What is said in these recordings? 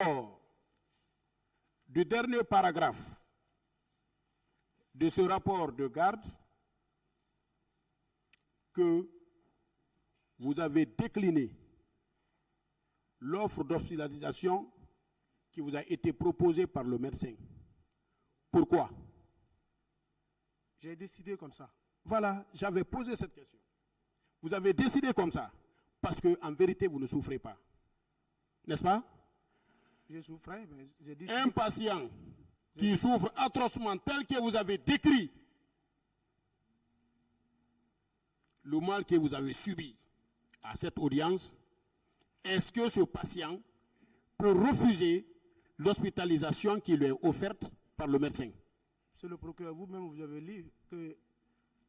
Or, du dernier paragraphe de ce rapport de garde que vous avez décliné l'offre d'hospitalisation qui vous a été proposée par le médecin. Pourquoi? J'ai décidé comme ça. Voilà, j'avais posé cette question. Vous avez décidé comme ça parce qu'en vérité, vous ne souffrez pas. N'est-ce pas? Je souffrais, mais j'ai décidé. Un patient qui souffre atrocement tel que vous avez décrit le mal que vous avez subi à cette audience, est-ce que ce patient peut refuser l'hospitalisation qui lui est offerte par le médecin? Monsieur le procureur, vous-même, vous avez lu que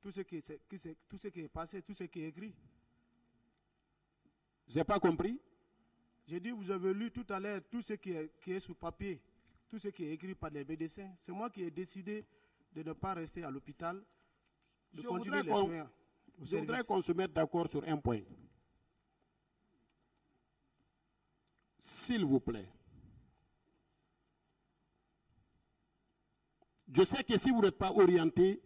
tout ce qui est passé, tout ce qui est écrit. Je n'ai pas compris. J'ai dit, vous avez lu tout à l'heure tout ce qui est sur papier, tout ce qui est écrit par les médecins. C'est moi qui ai décidé de ne pas rester à l'hôpital, de continuer les soins. Je voudrais qu'on se mette d'accord sur un point. S'il vous plaît. Je sais que si vous n'êtes pas orienté,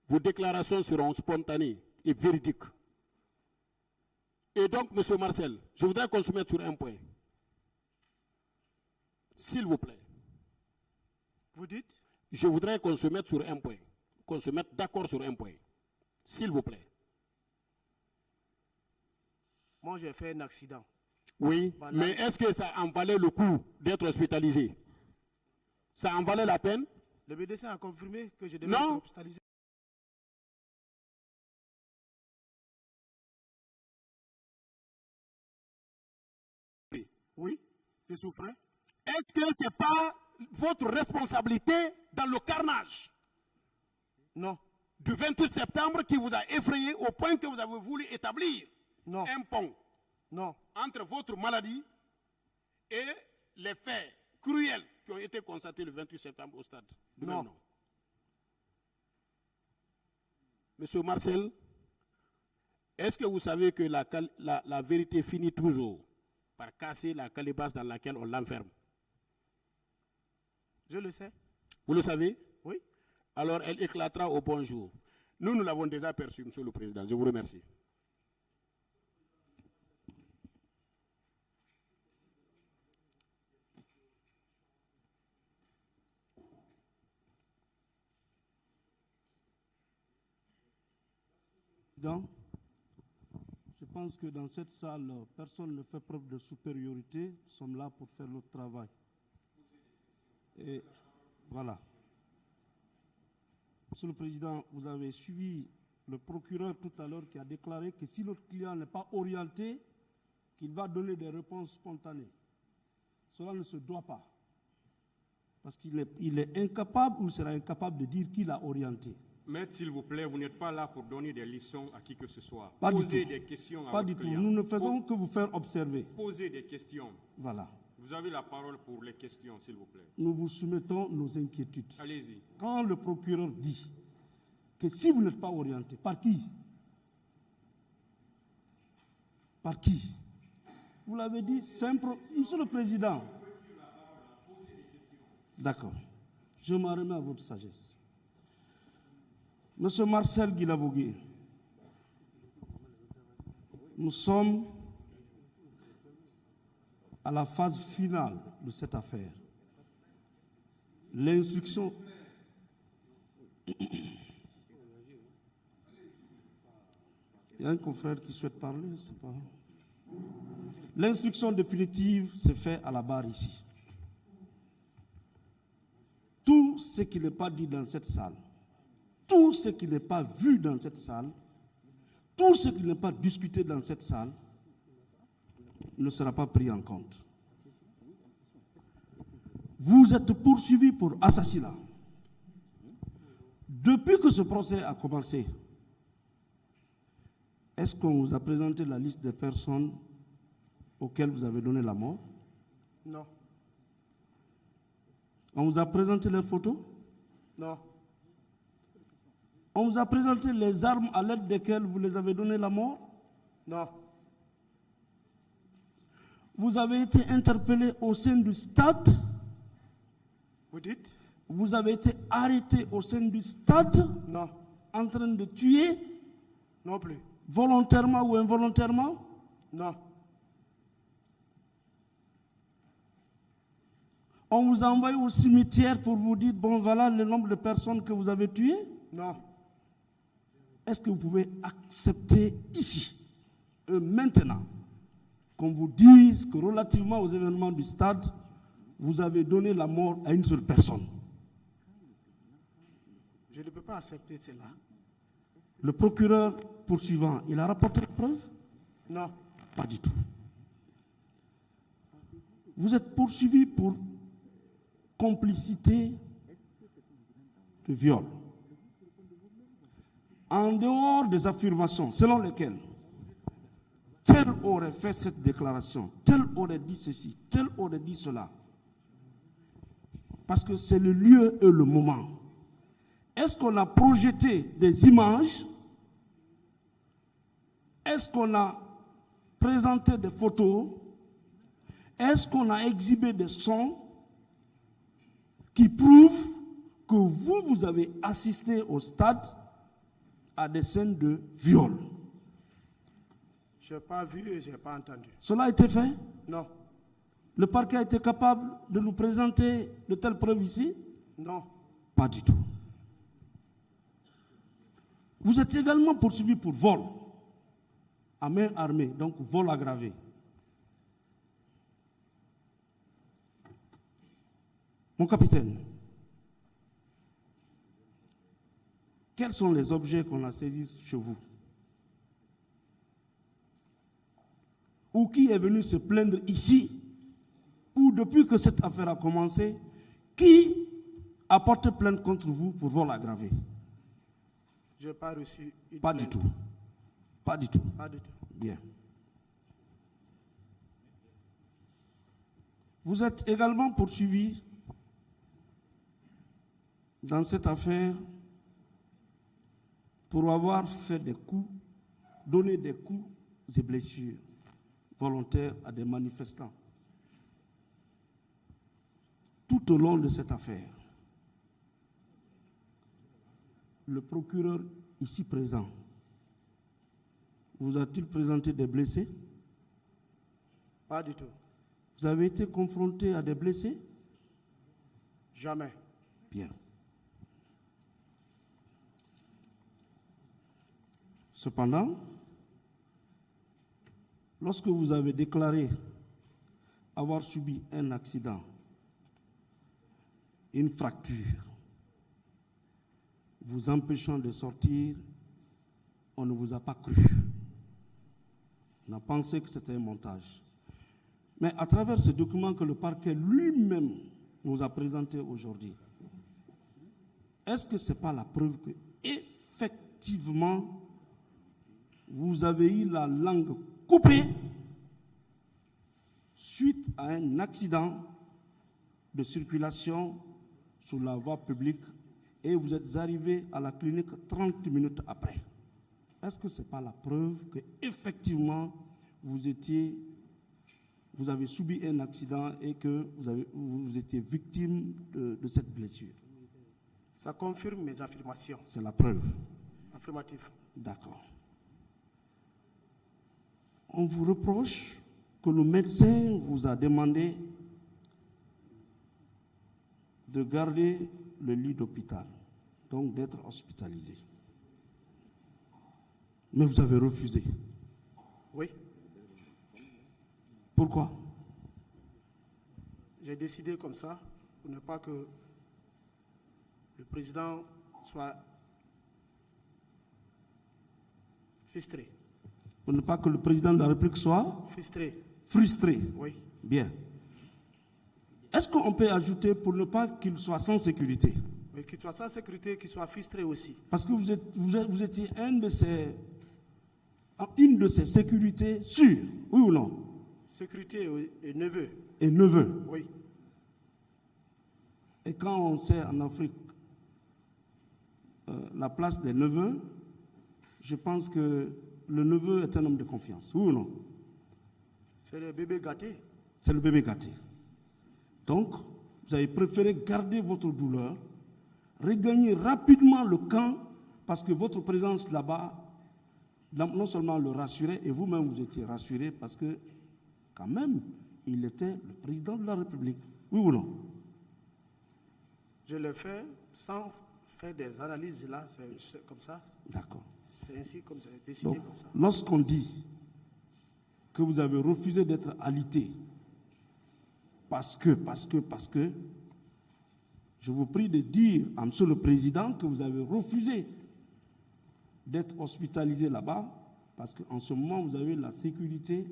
vos déclarations seront spontanées et véridiques. Et donc, M. Marcel, je voudrais qu'on se mette sur un point. S'il vous plaît. Vous dites? Je voudrais qu'on se mette sur un point. Qu'on se mette d'accord sur un point. S'il vous plaît. Moi, j'ai fait un accident. Oui, voilà. Mais est-ce que ça en valait le coup d'être hospitalisé? Ça en valait la peine? Le médecin a confirmé que je devais être hospitalisé. Oui, je souffrais. Est-ce que ce n'est pas votre responsabilité dans le carnage? Non. Du 28 septembre qui vous a effrayé au point que vous avez voulu établir un pont entre votre maladie et les faits cruels qui ont été constatés le 28 septembre au stade. Non. Monsieur Marcel, est-ce que vous savez que la vérité finit toujours par casser la calebasse dans laquelle on l'enferme? Je le sais. Vous le savez? Oui. Alors elle éclatera au bon jour. Nous l'avons déjà perçu, Monsieur le Président. Je vous remercie. Je pense que dans cette salle, personne ne fait preuve de supériorité. Nous sommes là pour faire notre travail. Et voilà. Monsieur le Président, vous avez suivi le procureur tout à l'heure qui a déclaré que si notre client n'est pas orienté, qu'il va donner des réponses spontanées. Cela ne se doit pas. Parce qu'il est incapable ou sera incapable de dire qui l'a orienté. Maître, s'il vous plaît, vous n'êtes pas là pour donner des leçons à qui que ce soit. Pas Posez du tout. des questions à Pas votre du tout. client. Nous ne faisons que vous faire observer. Posez des questions. Voilà. Vous avez la parole pour les questions, s'il vous plaît. Nous vous soumettons nos inquiétudes. Allez-y. Quand le procureur dit que si vous n'êtes pas orienté, par qui? Par qui? Vous l'avez dit, simple. Monsieur le Président. D'accord. Je m'en remets à votre sagesse. Monsieur Marcel Guilavogui, nous sommes à la phase finale de cette affaire. L'instruction... Il y a un confrère qui souhaite parler, je ne sais pas. L'instruction définitive se fait à la barre ici. Tout ce qui n'est pas dit dans cette salle, tout ce qui n'est pas vu dans cette salle, tout ce qui n'est pas discuté dans cette salle ne sera pas pris en compte. Vous êtes poursuivi pour assassinat. Depuis que ce procès a commencé, est-ce qu'on vous a présenté la liste des personnes auxquelles vous avez donné la mort? Non. On vous a présenté leurs photos? Non. On vous a présenté les armes à l'aide desquelles vous les avez donné la mort? Non. Vous avez été interpellé au sein du stade. Vous dites? Vous avez été arrêté au sein du stade. Non. En train de tuer. Non plus. Volontairement ou involontairement? Non. On vous a envoyé au cimetière pour vous dire, bon voilà le nombre de personnes que vous avez tuées? Non. Est-ce que vous pouvez accepter ici, maintenant, qu'on vous dise que relativement aux événements du stade, vous avez donné la mort à une seule personne? Je ne peux pas accepter cela. Le procureur poursuivant, il a rapporté la preuve? Non. Pas du tout. Vous êtes poursuivi pour complicité de viol. En dehors des affirmations selon lesquelles tel aurait fait cette déclaration, tel aurait dit ceci, tel aurait dit cela, parce que c'est le lieu et le moment. Est-ce qu'on a projeté des images? Est-ce qu'on a présenté des photos? Est-ce qu'on a exhibé des sons qui prouvent que vous avez assisté au stade à des scènes de viol? Je n'ai pas vu et je n'ai pas entendu. Cela a été fait? Non. Le parquet a été capable de nous présenter de telles preuves ici? Non. Pas du tout. Vous êtes également poursuivi pour vol à main armée, donc vol aggravé. Mon capitaine, quels sont les objets qu'on a saisis chez vous? Ou qui est venu se plaindre ici? Ou depuis que cette affaire a commencé, qui a porté plainte contre vous pour vol aggravé? Je n'ai pas reçu une Pas plainte. du tout. Pas du tout. Pas du tout. Bien. Vous êtes également poursuivi dans cette affaire pour avoir fait des coups, donné des coups et blessures volontaires à des manifestants. Tout au long de cette affaire, le procureur ici présent vous a-t-il présenté des blessés? Pas du tout. Vous avez été confronté à des blessés? Jamais. Bien. Cependant, lorsque vous avez déclaré avoir subi un accident, une fracture, vous empêchant de sortir, on ne vous a pas cru. On a pensé que c'était un montage. Mais à travers ce document que le parquet lui-même nous a présenté aujourd'hui, est-ce que ce n'est pas la preuve que, effectivement, vous avez eu la langue coupée suite à un accident de circulation sur la voie publique et vous êtes arrivé à la clinique 30 minutes après? Est-ce que ce n'est pas la preuve que effectivement vous avez subi un accident et que vous étiez victime de cette blessure? Ça confirme mes affirmations. C'est la preuve. Affirmatif. D'accord. On vous reproche que le médecin vous a demandé de garder le lit d'hôpital, donc d'être hospitalisé. Mais vous avez refusé. Oui. Pourquoi? J'ai décidé comme ça pour ne pas que le président soit frustré. Pour ne pas que le président de la République soit Frustré. frustré. Oui. Bien. Est-ce qu'on peut ajouter pour ne pas qu'il soit sans sécurité? Mais qu'il soit sans sécurité, qu'il soit frustré aussi. Parce que vous étiez une de ces sécurités sûres, oui ou non? Sécurité et neveu. Et neveu. Oui. Et quand on sait en Afrique la place des neveux, je pense que le neveu est un homme de confiance, oui ou non? C'est le bébé gâté. C'est le bébé gâté. Donc, vous avez préféré garder votre douleur, regagner rapidement le camp, parce que votre présence là-bas, non seulement le rassurait, et vous-même vous étiez rassuré, parce que, quand même, il était le président de la République. Oui ou non? Je l'ai fait sans faire des analyses là, c'est comme ça. D'accord. C'est ainsi comme ça, c'est décidé. Donc, comme ça. lorsqu'on dit que vous avez refusé d'être alité, parce que, je vous prie de dire à Monsieur le Président que vous avez refusé d'être hospitalisé là-bas, parce qu'en ce moment, vous avez la sécurité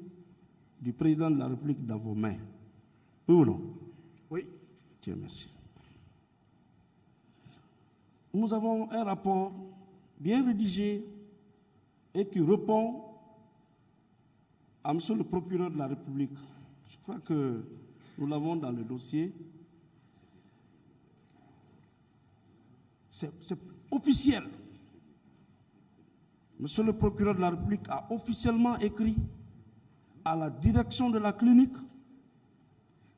du président de la République dans vos mains. Oui ou non? Oui. Dieu merci. Nous avons un rapport bien rédigé et qui répond à Monsieur le procureur de la République. Je crois que nous l'avons dans le dossier. C'est officiel. Monsieur le procureur de la République a officiellement écrit à la direction de la clinique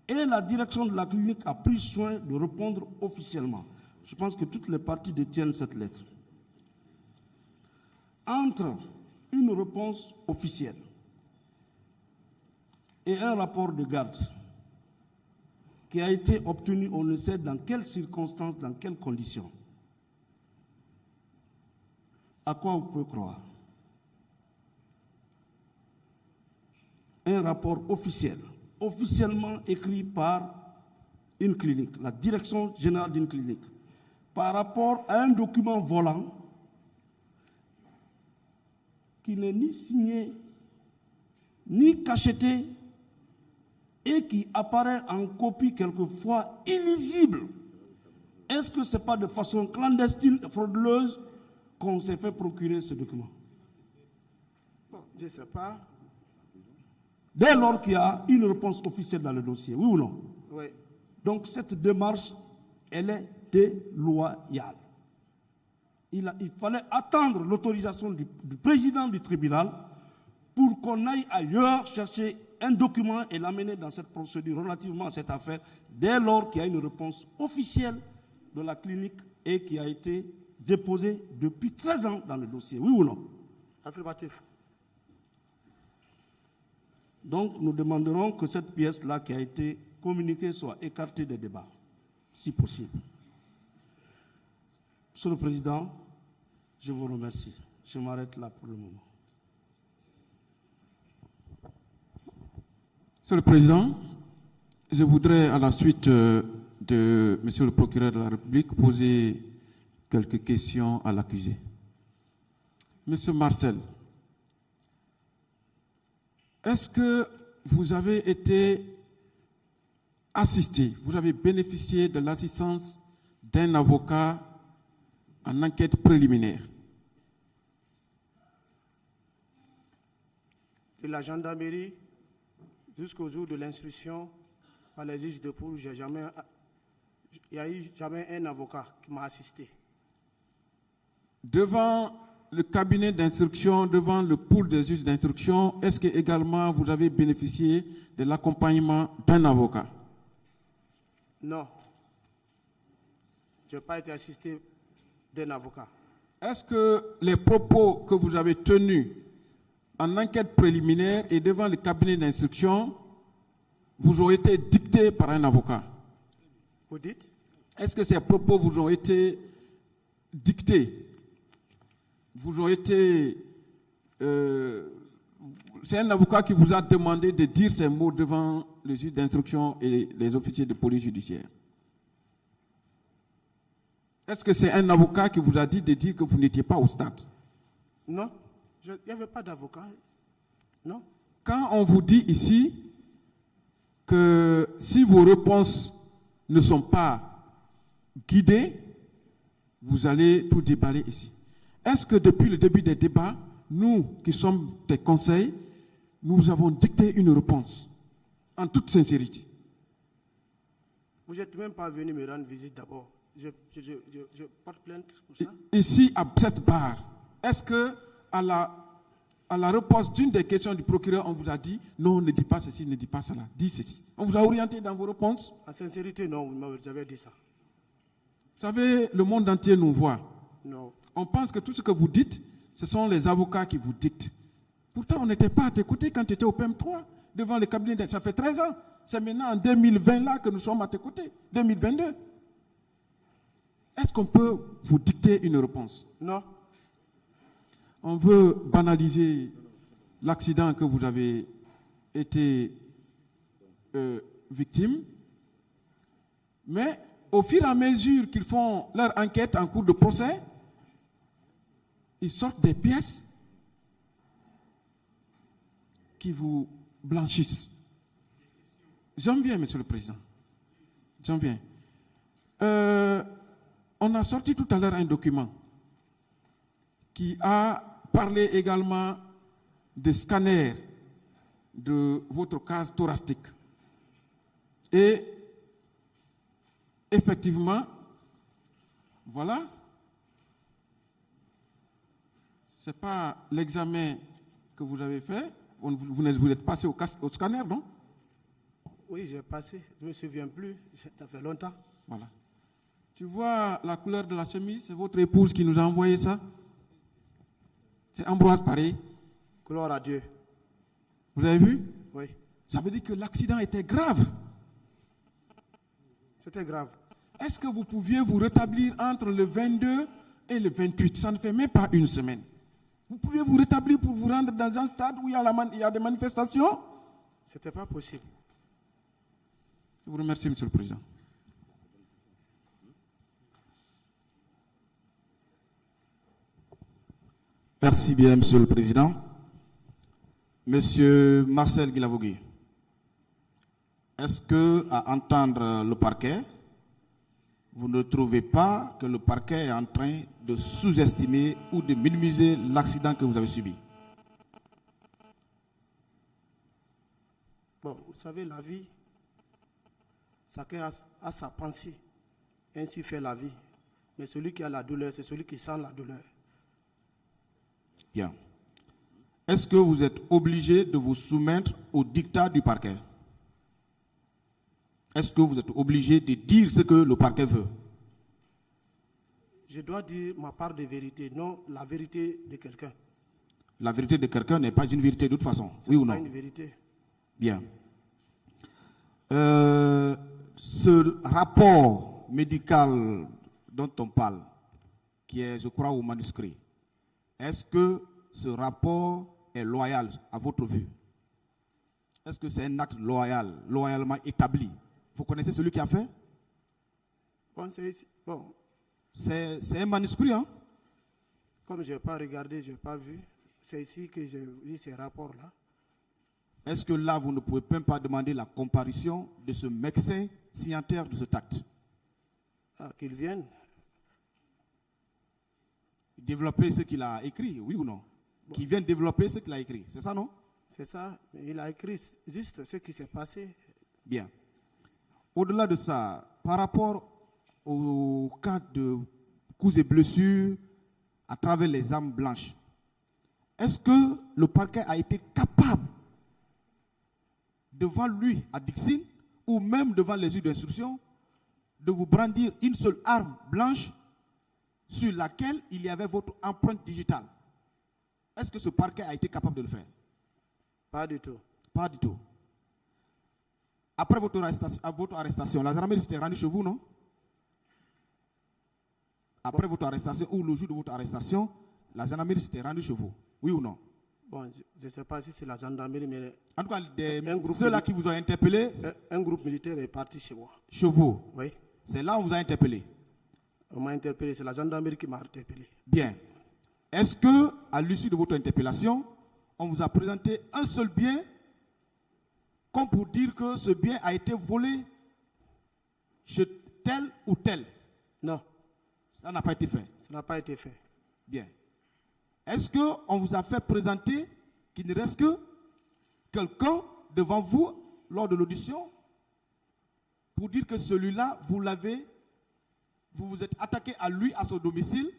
et la direction de la clinique a pris soin de répondre officiellement. Je pense que toutes les parties détiennent cette lettre. Entre une réponse officielle et un rapport de garde qui a été obtenu, on ne sait dans quelles circonstances, dans quelles conditions. À quoi vous pouvez croire? Un rapport officiel, officiellement écrit par une clinique, la direction générale d'une clinique, par rapport à un document volant qui n'est ni signé, ni cacheté, et qui apparaît en copie quelquefois illisible. Est-ce que ce n'est pas de façon clandestine et frauduleuse qu'on s'est fait procurer ce document? Bon, je ne sais pas. Dès lors qu'il y a une réponse officielle dans le dossier, oui ou non? Oui. Donc cette démarche, elle est déloyale. Il fallait attendre l'autorisation du président du tribunal pour qu'on aille ailleurs chercher un document et l'amener dans cette procédure relativement à cette affaire, dès lors qu'il y a une réponse officielle de la clinique et qui a été déposée depuis 13 ans dans le dossier. Oui ou non? Affirmatif. Donc, nous demanderons que cette pièce-là qui a été communiquée soit écartée des débats, si possible. Monsieur le Président, je vous remercie. Je m'arrête là pour le moment. Monsieur le Président, je voudrais, à la suite de Monsieur le procureur de la République, poser quelques questions à l'accusé. Monsieur Marcel, est-ce que vous avez été assisté, vous avez bénéficié de l'assistance d'un avocat en enquête préliminaire? De la gendarmerie jusqu'au jour de l'instruction par les juges de pool, il n'y a eu jamais un avocat qui m'a assisté. Devant le cabinet d'instruction, devant le pool des juges d'instruction, est-ce que également vous avez bénéficié de l'accompagnement d'un avocat? Non. Je n'ai pas été assisté d'un avocat. Est-ce que les propos que vous avez tenus en enquête préliminaire et devant le cabinet d'instruction vous ont été dictés par un avocat? Vous dites? Est-ce que ces propos vous ont été dictés? Vous ont été... c'est un avocat qui vous a demandé de dire ces mots devant le juge d'instruction et les officiers de police judiciaire. Est-ce que c'est un avocat qui vous a dit de dire que vous n'étiez pas au stade? Non, il n'y avait pas d'avocat. Non. Quand on vous dit ici que si vos réponses ne sont pas guidées, vous allez tout déballer ici. Est-ce que depuis le début des débats, nous qui sommes des conseils, nous avons dicté une réponse en toute sincérité? Vous n'êtes même pas venu me rendre visite d'abord. Je porte plainte pour ça. Ici, à cette barre, est-ce que à la à la réponse d'une des questions du procureur, on vous a dit non, ne dis pas ceci, ne dis pas cela, dis ceci. On vous a orienté dans vos réponses? En sincérité, non, vous m'avez dit ça. Vous savez, le monde entier nous voit. Non. On pense que tout ce que vous dites, ce sont les avocats qui vous dictent. Pourtant, on n'était pas à t'écouter quand tu étais au PM3, devant le cabinet. Ça fait 13 ans. C'est maintenant en 2020 là que nous sommes à t'écouter. 2022. Est-ce qu'on peut vous dicter une réponse? Non. On veut banaliser l'accident que vous avez été victime. Mais au fur et à mesure qu'ils font leur enquête en cours de procès, ils sortent des pièces qui vous blanchissent. J'en viens, Monsieur le Président. J'en viens. On a sorti tout à l'heure un document qui a parlé également des scanners de votre case thoracique. Et effectivement, voilà, ce n'est pas l'examen que vous avez fait. Vous êtes passé au scanner, non? Oui, j'ai passé. Je ne me souviens plus. Ça fait longtemps. Voilà. Tu vois la couleur de la chemise? C'est votre épouse qui nous a envoyé ça. C'est Ambroise pareil. Gloire à Dieu. Vous avez vu? Oui. Ça veut dire que l'accident était grave. C'était grave. Est-ce que vous pouviez vous rétablir entre le 22 et le 28? Ça ne fait même pas une semaine. Vous pouviez vous rétablir pour vous rendre dans un stade où il y a des manifestations? Ce n'était pas possible. Je vous remercie, Monsieur le Président. Merci bien, Monsieur le Président. Monsieur Marcel Guilavogui, est-ce que, à entendre le parquet, vous ne trouvez pas que le parquet est en train de sous-estimer ou de minimiser l'accident que vous avez subi? Bon, vous savez, la vie, chacun a sa pensée. Ainsi fait la vie. Mais celui qui a la douleur, c'est celui qui sent la douleur. Bien. Est-ce que vous êtes obligé de vous soumettre au dictat du parquet? Est-ce que vous êtes obligé de dire ce que le parquet veut? Je dois dire ma part de vérité, non la vérité de quelqu'un. La vérité de quelqu'un n'est pas une vérité de toute façon, oui ou non? C'est pas une vérité. Bien. Ce rapport médical dont on parle, qui est, je crois, au manuscrit, est-ce que ce rapport est loyal à votre vue? Est-ce que c'est un acte loyal, loyalement établi? Vous connaissez celui qui a fait? Bon. C'est un manuscrit, hein? Comme je n'ai pas regardé, je n'ai pas vu, c'est ici que j'ai vu ces rapports-là. Est-ce que là, vous ne pouvez même pas demander la comparution de ce médecin signataire de cet acte? Ah, qu'il vienne. Développer ce qu'il a écrit, oui ou non? Bon. Qu'il vienne développer ce qu'il a écrit, c'est ça, non? C'est ça, mais il a écrit juste ce qui s'est passé. Bien. Au-delà de ça, par rapport au cas de coups et blessures à travers les armes blanches, est-ce que le parquet a été capable, devant lui à Dixine, ou même devant les juges d'instruction, de vous brandir une seule arme blanche sur laquelle il y avait votre empreinte digitale? Est-ce que ce parquet a été capable de le faire? Pas du tout. Pas du tout. Après votre arrestation, la gendarmerie s'était rendue chez vous, non? Après votre arrestation, ou le jour de votre arrestation, la gendarmerie s'était rendue chez vous, oui ou non? Bon, je ne sais pas si c'est la gendarmerie, mais... En tout cas, ceux-là qui vous ont interpellé... Un groupe militaire est parti chez moi. Chez vous? Oui. C'est là où on vous a interpellé? On m'a interpellé, c'est la gendarmerie qui m'a interpellé. Bien. Est-ce que, à l'issue de votre interpellation, on vous a présenté un seul bien, comme pour dire que ce bien a été volé chez tel ou tel? Non. Ça n'a pas été fait? Ça n'a pas été fait. Bien. Est-ce qu'on vous a fait présenter qu'il ne reste que quelqu'un devant vous lors de l'audition pour dire que celui-là, vous vous êtes attaqué à lui, à son domicile,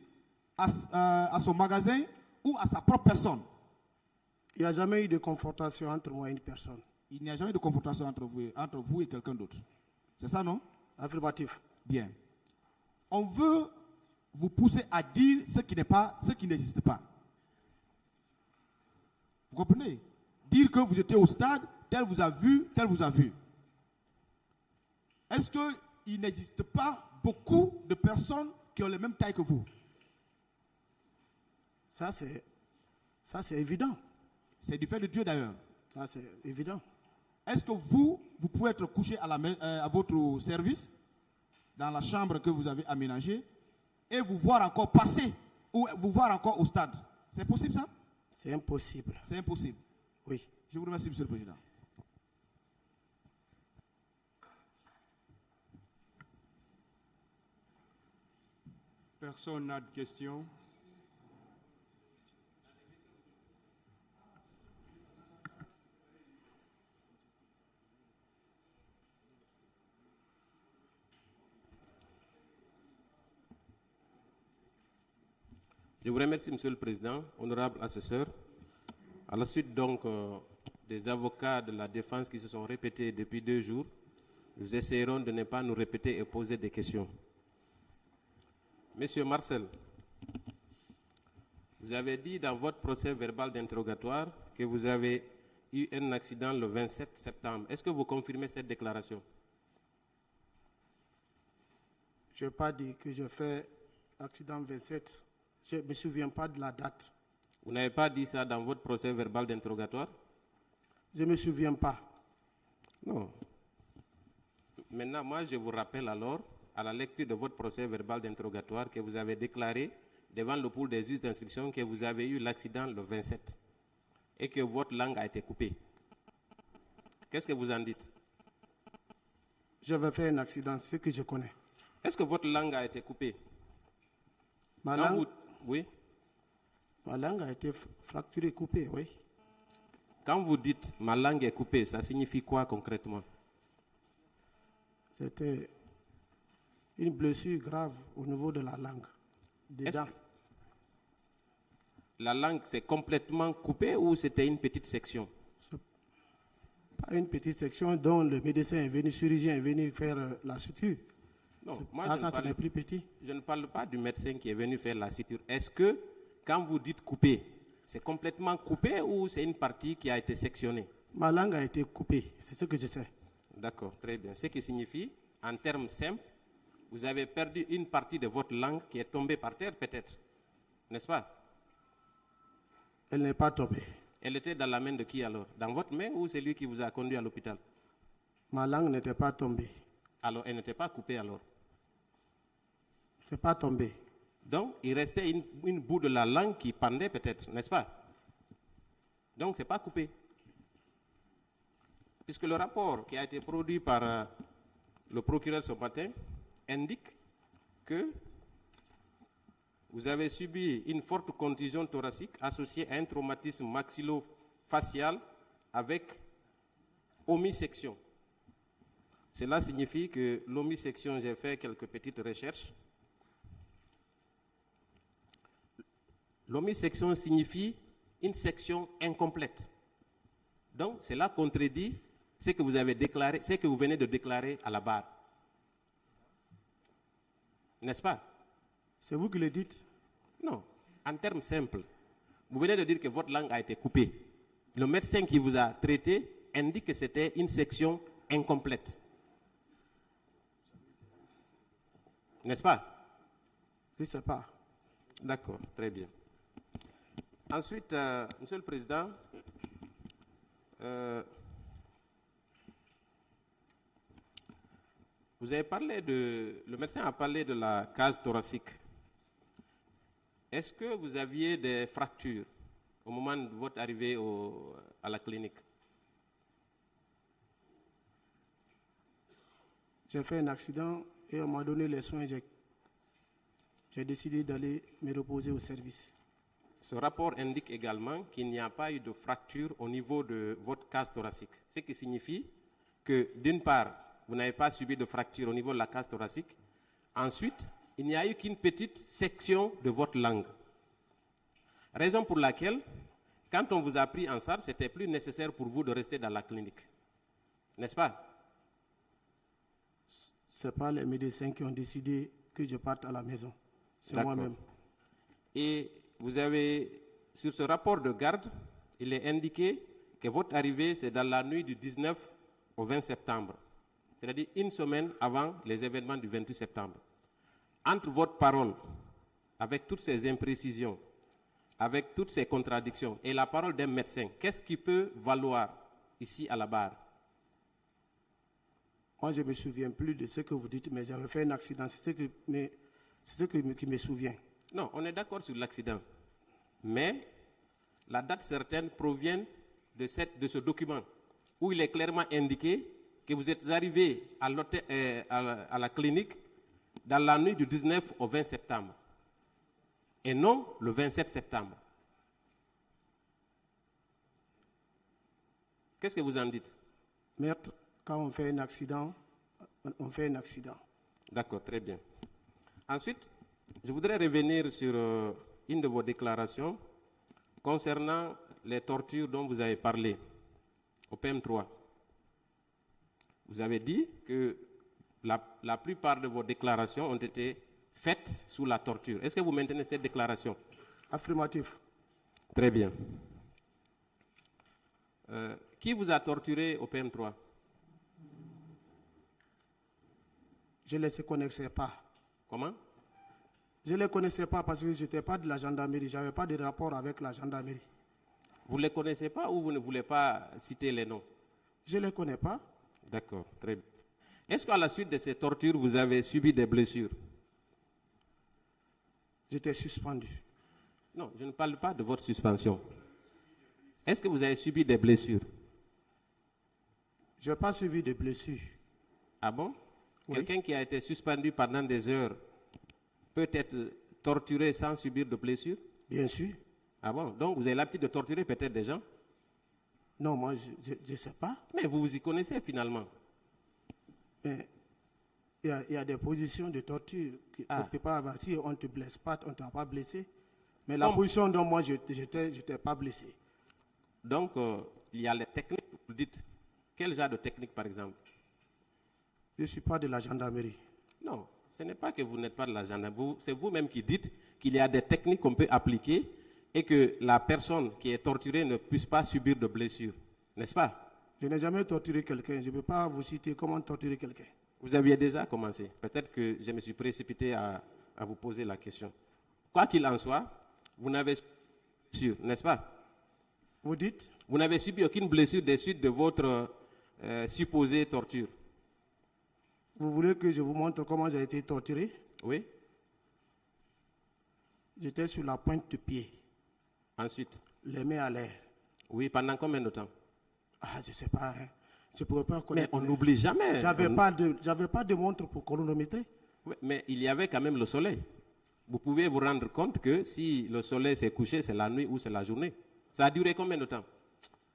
à son magasin ou à sa propre personne? Il n'y a jamais eu de confrontation entre moi et une personne. Il n'y a jamais de confrontation entre vous et quelqu'un d'autre. C'est ça, non? Affirmatif. Bien. On veut vous pousser à dire ce qui n'existe pas. Vous comprenez? Dire que vous étiez au stade, tel vous a vu, tel vous a vu. Est-ce qu'il n'existe pas beaucoup de personnes qui ont la même taille que vous? Ça, c'est évident. C'est du fait de Dieu d'ailleurs. Ça, c'est évident. Est-ce que vous pouvez être couché à votre service, dans la chambre que vous avez aménagée, et vous voir encore passer, ou vous voir encore au stade? C'est possible ça? C'est impossible. C'est impossible. Oui. Je vous remercie, Monsieur le Président. Personne n'a de questions. Je vous remercie, Monsieur le Président, honorable assesseur. À la suite donc des avocats de la défense qui se sont répétés depuis 2 jours, nous essayerons de ne pas nous répéter et poser des questions. Monsieur Marcel, vous avez dit dans votre procès verbal d'interrogatoire que vous avez eu un accident le 27 septembre. Est-ce que vous confirmez cette déclaration? Je n'ai pas dit que je fais accident 27. Je ne me souviens pas de la date. Vous n'avez pas dit ça dans votre procès verbal d'interrogatoire? Je ne me souviens pas. Non. Maintenant, moi, je vous rappelle alors, à la lecture de votre procès verbal d'interrogatoire, que vous avez déclaré devant le pôle des juges d'instruction que vous avez eu l'accident le 27 et que votre langue a été coupée. Qu'est-ce que vous en dites? J'avais fait un accident, c'est ce que je connais. Est-ce que votre langue a été coupée? Oui. Ma langue a été fracturée, coupée, oui. Quand vous dites « ma langue est coupée », ça signifie quoi concrètement? C'était une blessure grave au niveau de la langue, des dents. La langue s'est complètement coupée ou c'était une petite section? Pas une petite section dont le médecin est venu, le chirurgien est venu faire la suture. Non, moi ça n'est plus petit. Je ne parle pas du médecin qui est venu faire la suture. Est-ce que quand vous dites coupé, c'est complètement coupé ou c'est une partie qui a été sectionnée? Ma langue a été coupée, c'est ce que je sais. D'accord, très bien. Ce qui signifie, en termes simples, vous avez perdu une partie de votre langue qui est tombée par terre peut-être, n'est-ce pas? Elle n'est pas tombée. Elle était dans la main de qui alors? Dans votre main ou c'est lui qui vous a conduit à l'hôpital? Ma langue n'était pas tombée. Alors elle n'était pas coupée alors? C'est pas tombé. Donc, il restait une bout de la langue qui pendait peut-être, n'est-ce pas? Donc, ce n'est pas coupé. Puisque le rapport qui a été produit par le procureur ce matin indique que vous avez subi une forte contusion thoracique associée à un traumatisme maxillo-facial avec omissection. Cela signifie que l'omissection, j'ai fait quelques petites recherches. L'omissection signifie une section incomplète. Donc, cela contredit ce que vous avez déclaré, ce que vous venez de déclarer à la barre. N'est-ce pas? C'est vous qui le dites? Non. En termes simples, vous venez de dire que votre langue a été coupée. Le médecin qui vous a traité indique que c'était une section incomplète. N'est-ce pas? Je ne sais pas. D'accord, très bien. Ensuite, Monsieur le Président, vous avez parlé le médecin a parlé de la cage thoracique. Est-ce que vous aviez des fractures au moment de votre arrivée à la clinique? J'ai fait un accident et on m'a donné les soins. J'ai décidé d'aller me reposer au service. Ce rapport indique également qu'il n'y a pas eu de fracture au niveau de votre cage thoracique. Ce qui signifie que, d'une part, vous n'avez pas subi de fracture au niveau de la cage thoracique. Ensuite, il n'y a eu qu'une petite section de votre langue. Raison pour laquelle, quand on vous a pris en charge, c'était plus nécessaire pour vous de rester dans la clinique. N'est-ce pas? Ce n'est pas les médecins qui ont décidé que je parte à la maison. C'est moi-même. Et vous avez, sur ce rapport de garde, il est indiqué que votre arrivée, c'est dans la nuit du 19 au 20 septembre. C'est-à-dire une semaine avant les événements du 28 septembre. Entre votre parole, avec toutes ces imprécisions, avec toutes ces contradictions, et la parole d'un médecin, qu'est-ce qui peut valoir ici à la barre? Moi, je ne me souviens plus de ce que vous dites, mais j'avais fait un accident. C'est ce qui me souvient. Non, on est d'accord sur l'accident. Mais la date certaine provient de ce document où il est clairement indiqué que vous êtes arrivé à la clinique dans la nuit du 19 au 20 septembre et non le 27 septembre. Qu'est-ce que vous en dites? Maître, quand on fait un accident, on fait un accident. D'accord, très bien. Ensuite, je voudrais revenir sur une de vos déclarations concernant les tortures dont vous avez parlé au PM3. Vous avez dit que la plupart de vos déclarations ont été faites sous la torture. Est-ce que vous maintenez cette déclaration? Affirmatif. Très bien. Qui vous a torturé au PM3? Je ne les connaissais pas. Comment? Je ne les connaissais pas parce que je n'étais pas de la gendarmerie. Je n'avais pas de rapport avec la gendarmerie. Vous ne les connaissez pas ou vous ne voulez pas citer les noms? Je ne les connais pas. D'accord, très bien. Est-ce qu'à la suite de ces tortures, vous avez subi des blessures? J'étais suspendu. Non, je ne parle pas de votre suspension. Est-ce que vous avez subi des blessures? Je n'ai pas subi de blessures. Ah bon? Oui. Quelqu'un qui a été suspendu pendant des heures peut être torturé sans subir de blessures? Bien sûr. Ah bon? Donc vous avez l'habitude de torturer peut-être des gens? Non, moi, je ne sais pas. Mais vous vous y connaissez finalement. Mais il y a des positions de torture que tu ne peux pas avoir. Si on ne te blesse pas, on ne t'a pas blessé. Mais la position dont moi, je n'étais pas blessé. Donc, il y a les techniques. Vous dites, quel genre de technique par exemple? Je ne suis pas de la gendarmerie. Non, ce n'est pas que vous n'êtes pas de la gendarmerie. C'est vous-même qui dites qu'il y a des techniques qu'on peut appliquer et que la personne qui est torturée ne puisse pas subir de blessures. N'est-ce pas? Je n'ai jamais torturé quelqu'un. Je ne peux pas vous citer comment torturer quelqu'un. Vous aviez déjà commencé. Peut-être que je me suis précipité à vous poser la question. Quoi qu'il en soit, vous n'avez subi, n'est-ce pas? Vous dites? Vous n'avez subi aucune blessure des suites de votre supposée torture. Vous voulez que je vous montre comment j'ai été torturé? Oui. J'étais sur la pointe de pied. Ensuite? Les mains à l'air. Oui, pendant combien de temps? Ah, je ne sais pas. Hein. Je ne pourrais pas connaître. Mais on n'oublie jamais. J'avais pas de montre pour chronométrer. Oui, mais il y avait quand même le soleil. Vous pouvez vous rendre compte que si le soleil s'est couché, c'est la nuit ou c'est la journée. Ça a duré combien de temps?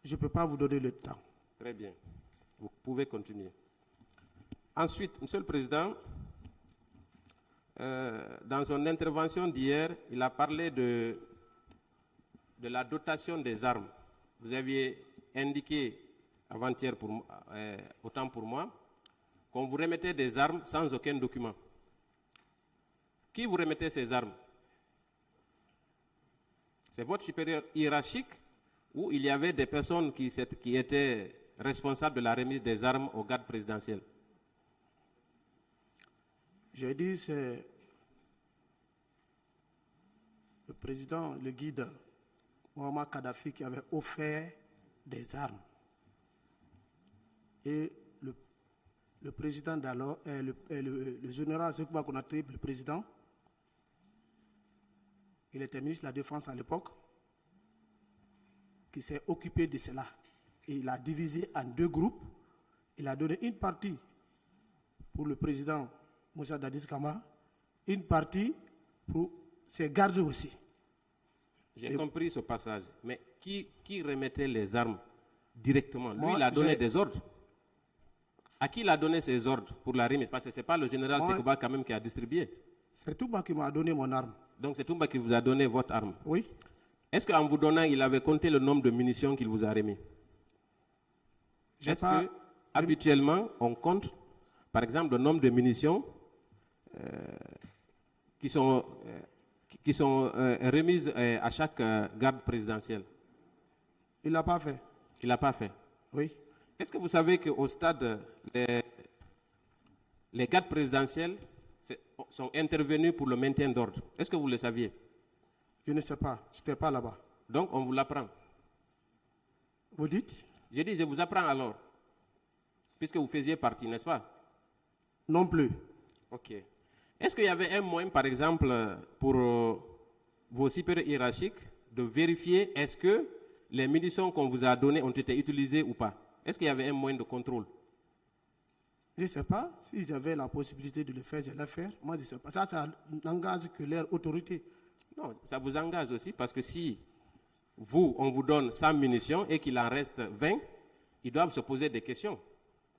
Je ne peux pas vous donner le temps. Très bien. Vous pouvez continuer. Ensuite, Monsieur le Président, dans son intervention d'hier, il a parlé de la dotation des armes. Vous aviez indiqué avant-hier, autant pour moi, qu'on vous remettait des armes sans aucun document. Qui vous remettait ces armes? C'est votre supérieur hiérarchique ou il y avait des personnes qui étaient responsables de la remise des armes au garde présidentiel? J'ai dit c'est le président, le guide Mohamed Kadhafi qui avait offert des armes. Et le président d'alors, le général Sekouba Konaté, le président, il était ministre de la Défense à l'époque, qui s'est occupé de cela. Et il a divisé en deux groupes. Il a donné une partie pour le président Moussa Dadis Kamara, une partie pour ses gardes aussi. J'ai compris ce passage. Mais qui remettait les armes directement? Lui, il a donné des ordres. À qui il a donné ces ordres pour la remise? Parce que ce n'est pas le général Sekouba quand même qui a distribué. C'est Touba qui m'a donné mon arme. Donc c'est Touba qui vous a donné votre arme? Oui. Est-ce qu'en vous donnant, il avait compté le nombre de munitions qu'il vous a remis? Est-ce que, habituellement, on compte, par exemple, le nombre de munitions qui sont remises à chaque garde présidentielle? Il ne l'a pas fait. Il ne l'a pas fait? Oui. Est-ce que vous savez qu'au stade, les gardes présidentielles sont intervenus pour le maintien d'ordre? Est-ce que vous le saviez? Je ne sais pas. Je n'étais pas là-bas. Donc, on vous l'apprend. Vous dites? J'ai dit, je vous apprends alors. Puisque vous faisiez partie, n'est-ce pas? Non plus. Ok. Est-ce qu'il y avait un moyen, par exemple, pour vos supérieurs hiérarchiques de vérifier est-ce que les munitions qu'on vous a données ont été utilisées ou pas? Est-ce qu'il y avait un moyen de contrôle? Je ne sais pas. Si j'avais la possibilité de le faire, je l'ai fait. Moi, je ne sais pas. Ça n'engage que leur autorité. Non, ça vous engage aussi parce que si on vous donne 100 munitions et qu'il en reste 20, ils doivent se poser des questions,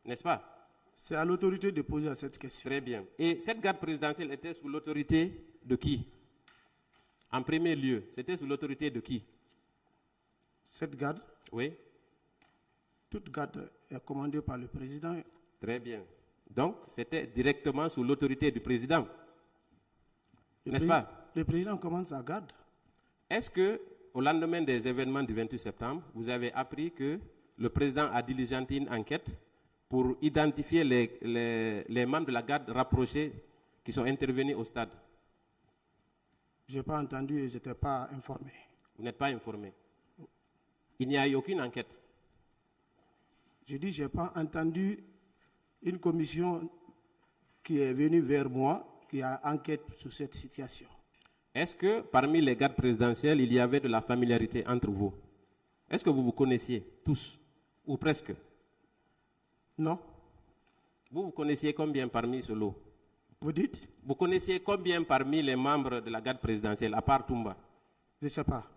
n'est-ce pas? C'est à l'autorité de poser cette question. Très bien. Et cette garde présidentielle était sous l'autorité de qui? En premier lieu, c'était sous l'autorité de qui? Cette garde? Oui. Toute garde est commandée par le président. Très bien. Donc, c'était directement sous l'autorité du président, n'est-ce pas? Le président commande sa garde. Est-ce que, au lendemain des événements du 28 septembre, vous avez appris que le président a diligenté une enquête pour identifier les membres de la garde rapprochée qui sont intervenus au stade? Je n'ai pas entendu et je n'étais pas informé. Vous n'êtes pas informé? Il n'y a eu aucune enquête? Je dis, je n'ai pas entendu une commission qui est venue vers moi qui a enquête sur cette situation. Est-ce que parmi les gardes présidentiels, il y avait de la familiarité entre vous? Est-ce que vous vous connaissiez tous, ou presque? Non. Vous connaissiez combien parmi ce lot? Vous dites? Vous connaissiez combien parmi les membres de la garde présidentielle, à part Toumba? Je ne sais pas.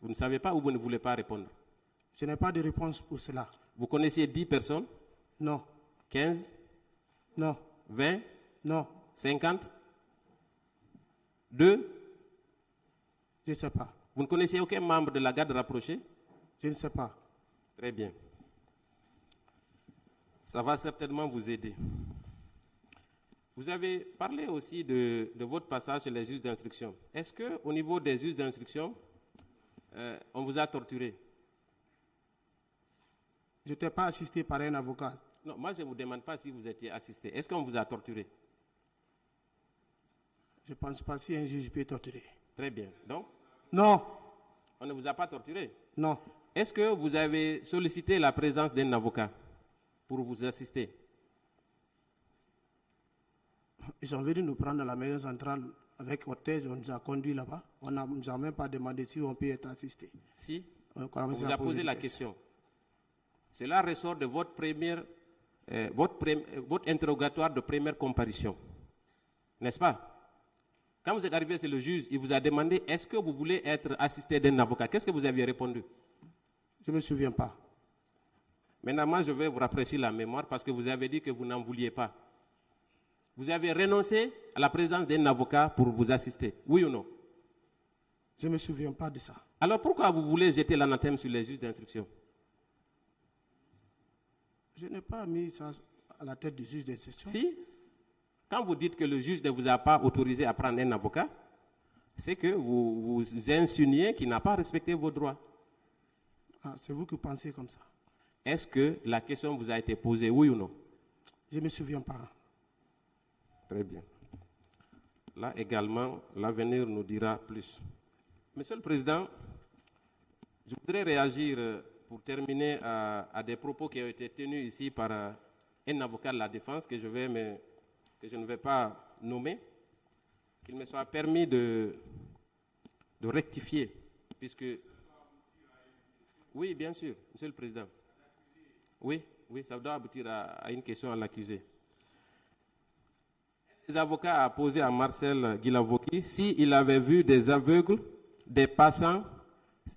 Vous ne savez pas ou vous ne voulez pas répondre? Je n'ai pas de réponse pour cela. Vous connaissiez 10 personnes? Non. 15? Non. 20? Non. 50? 2? Je ne sais pas. Vous ne connaissiez aucun membre de la garde rapprochée? Je ne sais pas. Très bien. Ça va certainement vous aider. Vous avez parlé aussi de votre passage chez les juges d'instruction. Est-ce qu'au niveau des juges d'instruction, on vous a torturé? Je n'étais pas assisté par un avocat. Non, moi je ne vous demande pas si vous étiez assisté. Est-ce qu'on vous a torturé? Je ne pense pas si un juge peut torturer. Très bien. Donc? Non. On ne vous a pas torturé? Non. Est-ce que vous avez sollicité la présence d'un avocat pour vous assister? Ils sont venus nous prendre à la maison centrale avec cortège, on nous a conduits là-bas. On ne nous a même pas demandé si on peut être assisté. Si, on vous a posé la question. Cela ressort de votre interrogatoire de première comparution. N'est-ce pas? Quand vous êtes arrivé, c'est le juge, il vous a demandé est-ce que vous voulez être assisté d'un avocat? Qu'est-ce que vous aviez répondu? Je ne me souviens pas. Maintenant, moi, je vais vous rafraîchir la mémoire parce que vous avez dit que vous n'en vouliez pas. Vous avez renoncé à la présence d'un avocat pour vous assister, oui ou non? Je ne me souviens pas de ça. Alors pourquoi vous voulez jeter l'anathème sur les juges d'instruction? Je n'ai pas mis ça à la tête du juge d'instruction. Si. Quand vous dites que le juge ne vous a pas autorisé à prendre un avocat, c'est que vous insinuez qu'il n'a pas respecté vos droits. Ah, c'est vous qui pensez comme ça. Est-ce que la question vous a été posée, oui ou non? Je ne me souviens pas. Très bien. Là également, l'avenir nous dira plus. Monsieur le Président, je voudrais réagir pour terminer à des propos qui ont été tenus ici par un avocat de la défense que je ne vais pas nommer, qu'il me soit permis de rectifier, puisque... Oui, bien sûr, Monsieur le Président. Oui, ça doit aboutir à une question à l'accusé. Les avocats a posé à Marcel Guilavoki s'il avait vu des aveugles, des passants,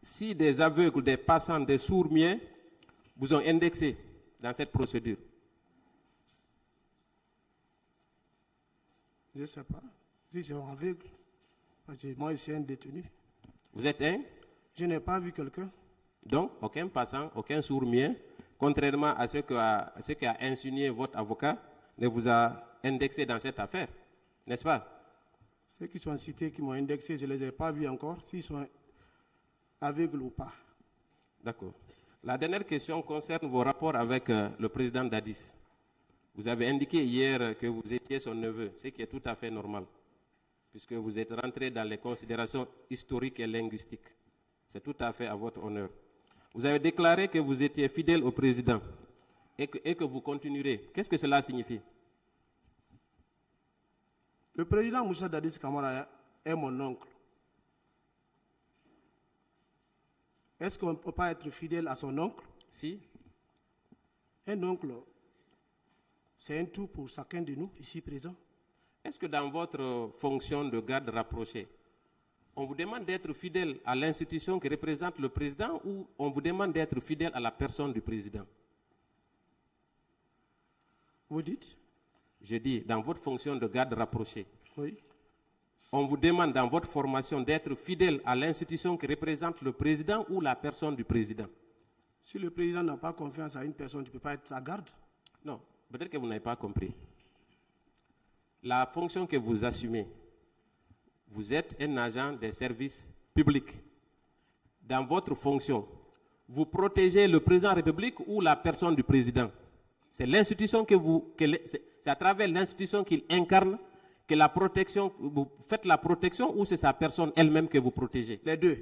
si des aveugles, des passants, des sourds-muets vous ont indexé dans cette procédure. Je ne sais pas. Si c'est un aveugle, parce que moi je suis un détenu. Vous êtes un? Je n'ai pas vu quelqu'un. Donc, aucun passant, aucun sourd-muet, contrairement à ce qu'a insinué votre avocat, ne vous a indexé dans cette affaire, n'est-ce pas? Ceux qui sont cités, qui m'ont indexé, je ne les ai pas vus encore, s'ils sont aveugles ou pas. D'accord. La dernière question concerne vos rapports avec le président Dadis. Vous avez indiqué hier que vous étiez son neveu, ce qui est tout à fait normal, puisque vous êtes rentré dans les considérations historiques et linguistiques. C'est tout à fait à votre honneur. Vous avez déclaré que vous étiez fidèle au président et que vous continuerez. Qu'est-ce que cela signifie? Le président Moussa Dadis Camara est mon oncle. Est-ce qu'on ne peut pas être fidèle à son oncle? Si. Un oncle, c'est un tout pour chacun de nous, ici présents. Est-ce que dans votre fonction de garde rapproché, on vous demande d'être fidèle à l'institution qui représente le président ou on vous demande d'être fidèle à la personne du président? Vous dites? Je dis, dans votre fonction de garde rapproché, oui. On vous demande dans votre formation d'être fidèle à l'institution qui représente le président ou la personne du président? Si le président n'a pas confiance à une personne, tu ne peux pas être sa garde? Non, peut-être que vous n'avez pas compris. La fonction que vous assumez, vous êtes un agent des services publics. Dans votre fonction, vous protégez le président de la République ou la personne du président? C'est l'institution c'est à travers l'institution qu'il incarne que la protection, vous faites la protection ou c'est sa personne elle-même que vous protégez? Les deux.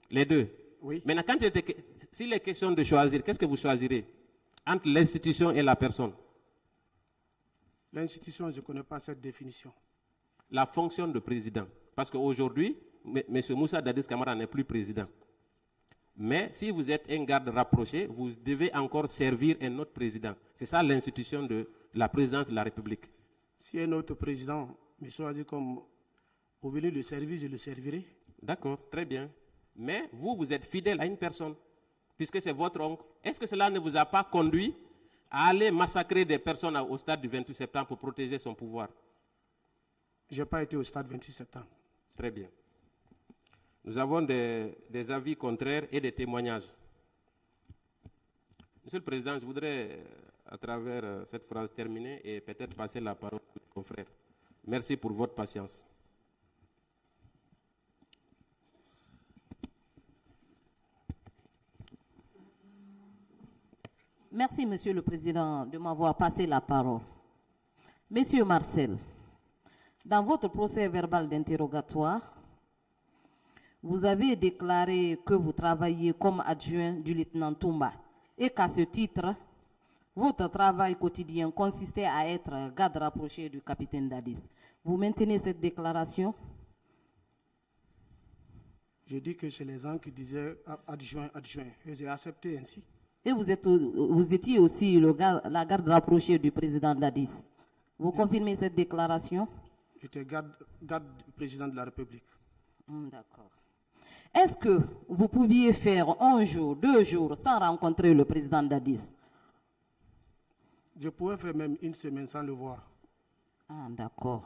Les deux? Oui. Maintenant, s'il est question de choisir, qu'est-ce que vous choisirez entre l'institution et la personne? L'institution, je ne connais pas cette définition. La fonction de président. Parce qu'aujourd'hui, M. Moussa Dadis Camara n'est plus président. Mais si vous êtes un garde rapproché, vous devez encore servir un autre président. C'est ça l'institution de la présidence de la République. Si un autre président me choisit comme au venir le servir, je le servirai. D'accord, très bien. Mais vous êtes fidèle à une personne, puisque c'est votre oncle. Est-ce que cela ne vous a pas conduit à aller massacrer des personnes au stade du 28 septembre pour protéger son pouvoir? Je n'ai pas été au stade 28 septembre. Très bien. Nous avons des avis contraires et des témoignages. Monsieur le Président, je voudrais, à travers cette phrase terminée, et peut-être passer la parole à mes confrères. Merci pour votre patience. Merci, Monsieur le Président, de m'avoir passé la parole. Monsieur Marcel, dans votre procès verbal d'interrogatoire, vous avez déclaré que vous travaillez comme adjoint du lieutenant Toumba et qu'à ce titre, votre travail quotidien consistait à être garde rapproché du capitaine Dadis. Vous maintenez cette déclaration? Je dis que c'est les gens qui disaient adjoint, adjoint, et j'ai accepté ainsi. Et vous étiez aussi la garde rapprochée du président Dadis. Vous confirmez cette déclaration? J'étais garde du président de la République. D'accord. Est-ce que vous pouviez faire 1 jour, 2 jours sans rencontrer le président Dadis? Je pouvais faire même 1 semaine sans le voir. Ah, d'accord.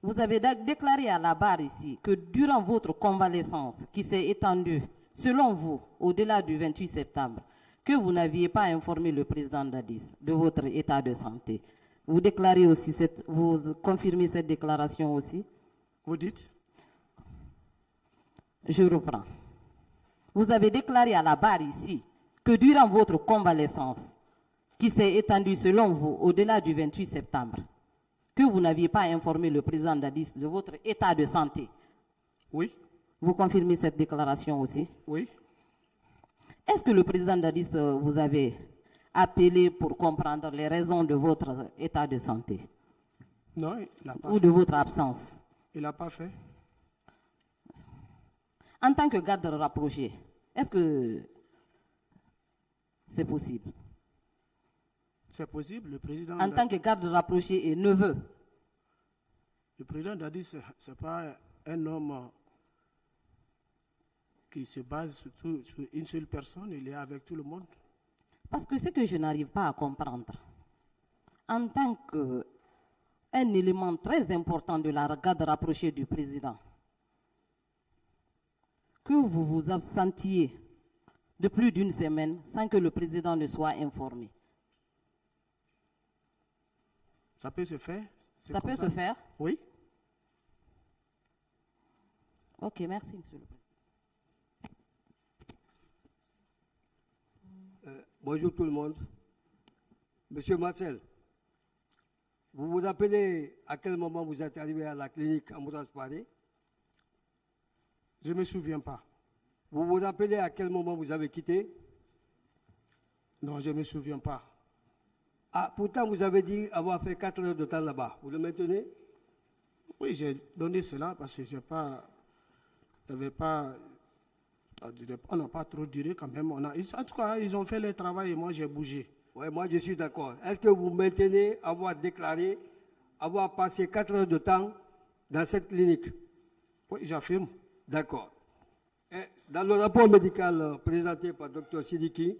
Vous avez déclaré à la barre ici que durant votre convalescence qui s'est étendue, selon vous, au-delà du 28 septembre, que vous n'aviez pas informé le président Dadis de votre état de santé. Vous déclarez aussi vous confirmez cette déclaration aussi? Vous dites? Je reprends. Vous avez déclaré à la barre ici que durant votre convalescence, qui s'est étendue selon vous au-delà du 28 septembre, que vous n'aviez pas informé le président Dadis de votre état de santé. Oui. Vous confirmez cette déclaration aussi? Oui. Est-ce que le président Dadis vous avait appelé pour comprendre les raisons de votre état de santé? Non, il n'a pas fait. Ou de votre absence? Il n'a pas fait. En tant que garde rapproché, est-ce que c'est possible? C'est possible, le président... En tant que garde rapproché et neveu? Le président Dadis, ce n'est pas un homme qui se base sur une seule personne, il est avec tout le monde. Parce que ce que je n'arrive pas à comprendre, en tant qu'un élément très important de la garde rapprochée du président, que vous vous absentiez de plus d'une semaine sans que le président ne soit informé? Ça peut se faire. Ça peut se faire? Oui. Ok, merci, Monsieur le Président. Bonjour tout le monde. Monsieur Marcel, vous vous rappelez à quel moment vous êtes arrivé à la clinique Ambroise Paré? Je ne me souviens pas. Vous vous rappelez à quel moment vous avez quitté? Non, je ne me souviens pas. Ah, pourtant vous avez dit avoir fait 4 heures de temps là-bas. Vous le maintenez? Oui, j'ai donné cela parce que on n'a pas trop duré quand même. En tout cas, ils ont fait leur travail et moi j'ai bougé. Oui, moi je suis d'accord. Est-ce que vous maintenez avoir déclaré avoir passé 4 heures de temps dans cette clinique? Oui, j'affirme. D'accord. Dans le rapport médical présenté par Dr Sidiki,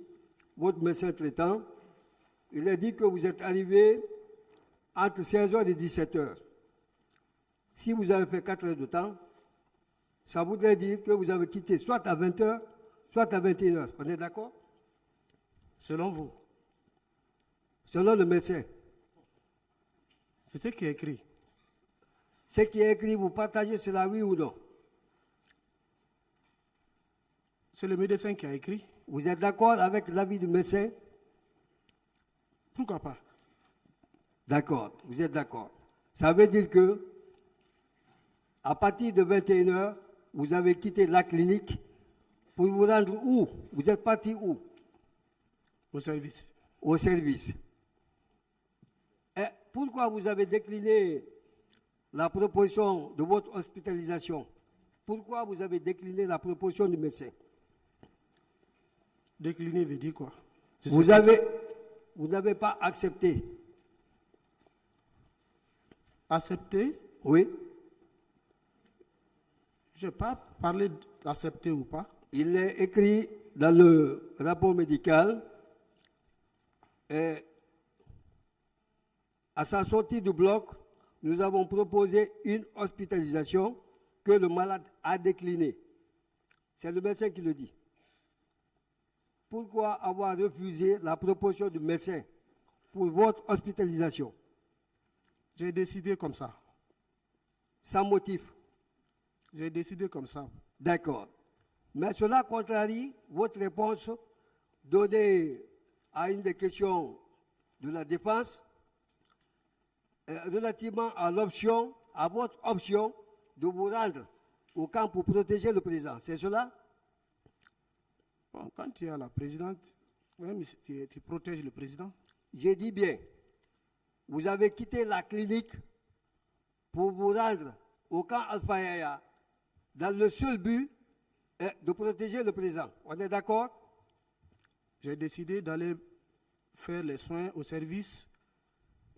votre médecin traitant, il a dit que vous êtes arrivé entre 16h et 17h. Si vous avez fait 4 heures de temps, ça voudrait dire que vous avez quitté soit à 20h, soit à 21h. On est d'accord? Selon vous? Selon le médecin. C'est ce qui est écrit. Ce qui est écrit, vous partagez cela, oui ou non? C'est le médecin qui a écrit. Vous êtes d'accord avec l'avis du médecin? Pourquoi pas? D'accord, vous êtes d'accord. Ça veut dire que, à partir de 21h, vous avez quitté la clinique pour vous rendre où? Vous êtes parti où? Au service. Au service. Et pourquoi vous avez décliné la proposition de votre hospitalisation? Pourquoi vous avez décliné la proposition du médecin? Décliner veut dire quoi? Vous n'avez pas accepté. Accepter? Oui. Je n'ai pas parlé d'accepter ou pas. Il est écrit dans le rapport médical, à sa sortie du bloc, nous avons proposé une hospitalisation que le malade a déclinée. C'est le médecin qui le dit. Pourquoi avoir refusé la proposition du médecin pour votre hospitalisation? J'ai décidé comme ça. Sans motif? J'ai décidé comme ça. D'accord. Mais cela contrarie votre réponse donnée à une des questions de la défense relativement à l'option, à votre option de vous rendre au camp pour protéger le président. C'est cela? Bon, quand tu es à la présidente, même tu protèges le président. J'ai dit bien, vous avez quitté la clinique pour vous rendre au camp Alpha Yaya dans le seul but de protéger le président. On est d'accord? J'ai décidé d'aller faire les soins au service.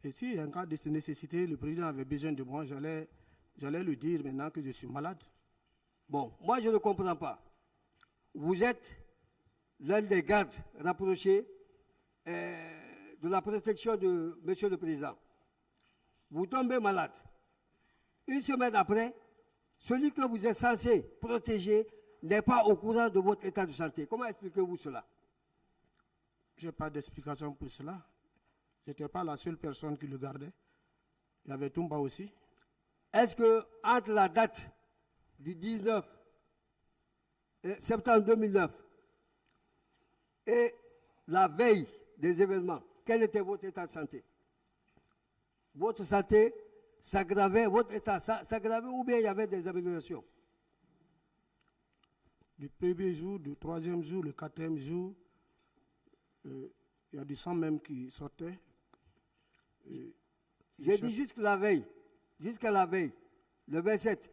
Et si en cas de nécessité, le président avait besoin de moi, j'allais lui dire maintenant que je suis malade. Bon, moi je ne comprends pas. Vous êtes l'un des gardes rapprochés de la protection de M. le Président. Vous tombez malade. Une semaine après, celui que vous êtes censé protéger n'est pas au courant de votre état de santé. Comment expliquez-vous cela? Je n'ai pas d'explication pour cela. Je n'étais pas la seule personne qui le gardait. Il y avait Toumba aussi. Est-ce que entre la date du 19 septembre 2009 et la veille des événements, quel était votre état de santé? Votre santé s'aggravait, votre état s'aggravait ou bien il y avait des améliorations? Du premier jour, du troisième jour, le quatrième jour, il y a du sang même qui sortait. J'ai dit jusqu'à la veille, le 27.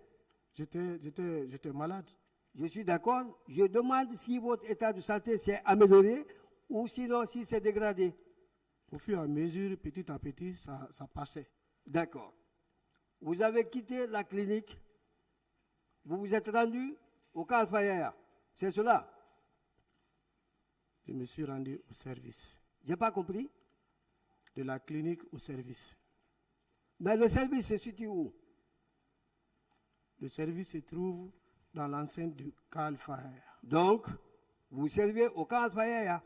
J'étais malade. Je suis d'accord. Je demande si votre état de santé s'est amélioré ou sinon si c'est dégradé. Au fur et à mesure, petit à petit, ça passait. D'accord. Vous avez quitté la clinique, vous vous êtes rendu au camp Alpha Yaya. C'est cela? Je me suis rendu au service. Je n'ai pas compris. De la clinique au service. Mais le service se situe où? Le service se trouve dans l'enceinte du camp Al-Fahaya. Donc, vous servez au camp Al-Fahaya.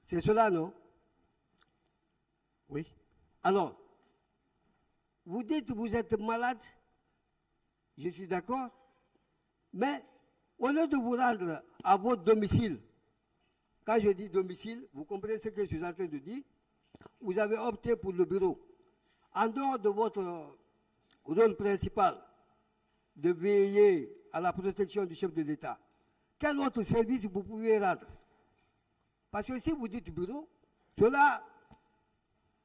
C'est cela, non? Oui. Alors, vous dites que vous êtes malade, je suis d'accord, mais au lieu de vous rendre à votre domicile, quand je dis domicile, vous comprenez ce que je suis en train de dire, vous avez opté pour le bureau. En dehors de votre rôle principal de veiller à la protection du chef de l'État, quel autre service vous pouvez rendre? Parce que si vous dites bureau, cela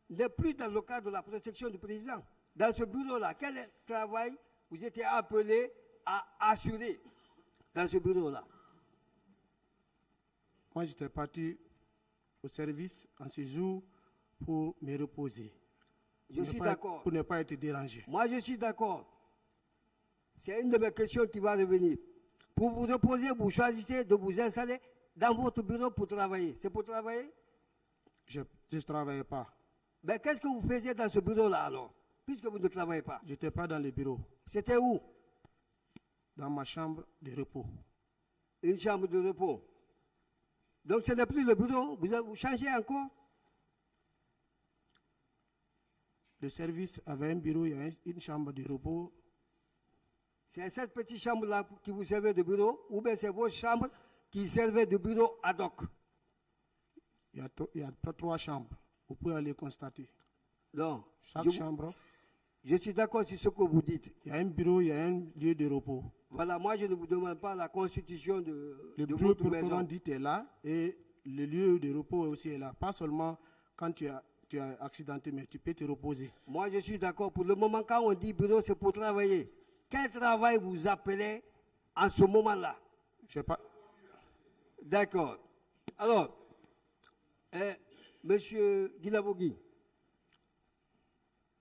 n'est plus dans le cadre de la protection du président. Dans ce bureau-là, quel travail vous étiez appelé à assurer dans ce bureau-là? Moi, j'étais parti au service en ce jour pour me reposer. Je suis d'accord. Pour ne pas être dérangé. Moi, je suis d'accord. C'est une de mes questions qui va revenir. Pour vous reposer, vous choisissez de vous installer dans votre bureau pour travailler. C'est pour travailler? Je ne travaillais pas. Mais qu'est-ce que vous faisiez dans ce bureau-là alors, puisque vous ne travaillez pas? Je n'étais pas dans le bureau. C'était où? Dans ma chambre de repos. Une chambre de repos. Donc ce n'est plus le bureau, vous changez encore? Le service avait un bureau, il y a une chambre de repos. C'est cette petite chambre-là qui vous servait de bureau, ou bien c'est vos chambres qui servaient de bureau ad hoc? Il y a 3 chambres. Vous pouvez aller constater. Non. Chaque chambre. Je suis d'accord sur ce que vous dites. Il y a un bureau, il y a un lieu de repos. Voilà, moi je ne vous demande pas la constitution le de bureau votre maison. dit est là et le lieu de repos aussi est là. Pas seulement quand tu es accidenté, mais tu peux te reposer. Moi je suis d'accord. Pour le moment, quand on dit bureau, c'est pour travailler. Quel travail vous appelez en ce moment-là? Je sais pas. D'accord. Alors, Monsieur Guilabogui,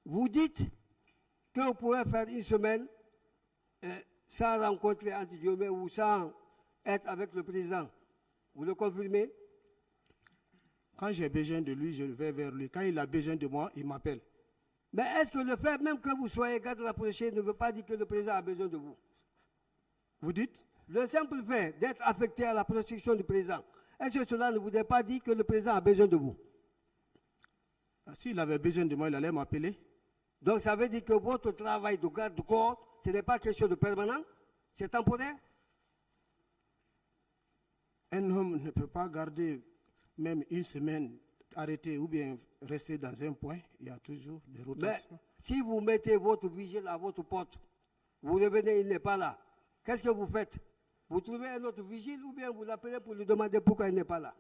vous dites que vous pouvez faire une semaine sans rencontrer Anti Diomé ou sans être avec le président. Vous le confirmez? Quand j'ai besoin de lui, je vais vers lui. Quand il a besoin de moi, il m'appelle. Mais est-ce que le fait même que vous soyez garde rapproché ne veut pas dire que le président a besoin de vous? Vous dites? Le simple fait d'être affecté à la protection du président, est-ce que cela ne voudrait pas dire que le président a besoin de vous? S'il avait besoin de moi, il allait m'appeler. Donc ça veut dire que votre travail de garde du corps, ce n'est pas quelque chose de permanent? C'est temporaire? Un homme ne peut pas garder même une semaine arrêté ou bien rester dans un point. Il y a toujours des rotations. Mais si vous mettez votre vigile à votre porte, vous revenez, il n'est pas là. Qu'est-ce que vous faites? Vous trouvez un autre vigile ou bien vous l'appelez pour lui demander pourquoi il n'est pas là?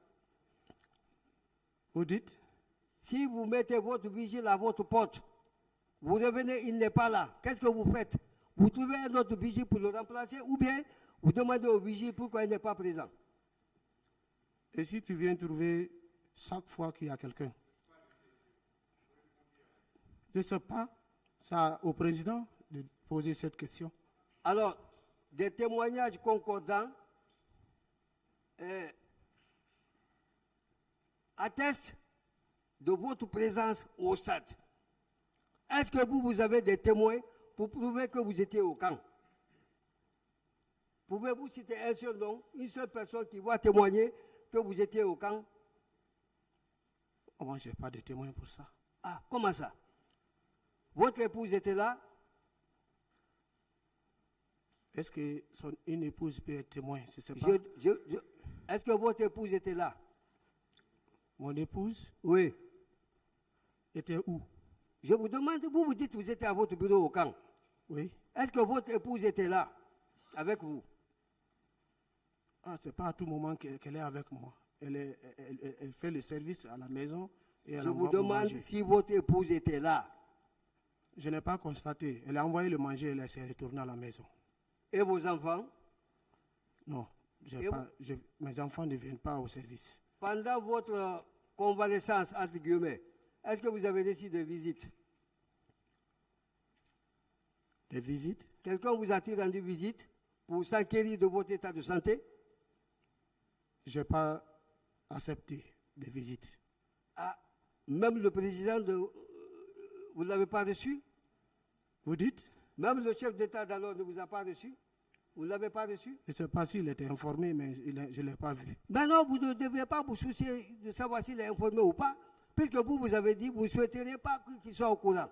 Vous dites? Si vous mettez votre vigile à votre porte, vous revenez, il n'est pas là. Qu'est-ce que vous faites? Vous trouvez un autre vigile pour le remplacer ou bien vous demandez au vigile pourquoi il n'est pas présent? Et si tu viens trouver chaque fois qu'il y a quelqu'un? Je ne sais pas. C'est au président de poser cette question. Alors, des témoignages concordants attestent de votre présence au stade. Est-ce que vous avez des témoins pour prouver que vous étiez au camp? Pouvez-vous citer un seul nom, une seule personne qui va témoigner que vous étiez au camp? Moi, je n'ai pas de témoin pour ça. Ah, comment ça? Votre épouse était là? Est-ce qu'une épouse peut être témoin? Je sais pas. Est-ce que votre épouse était là? Mon épouse? Oui. Était où? Je vous demande, vous dites que vous étiez à votre bureau au camp. Oui. Est-ce que votre épouse était là avec vous? Ah, c'est pas à tout moment qu'elle est avec moi. Elle fait le service à la maison. Et je vous demande si votre épouse était là. Je n'ai pas constaté. Elle a envoyé le manger et elle s'est retournée à la maison. Et vos enfants? Non. Mes enfants ne viennent pas au service. Pendant votre convalescence, entre guillemets, est-ce que vous avez reçu des visites? Des visites? Quelqu'un vous a-t-il rendu visite pour s'enquérir de votre état de santé? Je n'ai pas accepté des visites. Ah, même le président vous ne l'avez pas reçu? Vous dites? Même le chef d'État d'alors ne vous a pas reçu? Vous ne l'avez pas reçu? Je ne sais pas s'il était informé, mais je ne l'ai pas vu. Mais non, vous ne devez pas vous soucier de savoir s'il est informé ou pas, puisque vous avez dit que vous ne souhaiteriez pas qu'il soit au courant.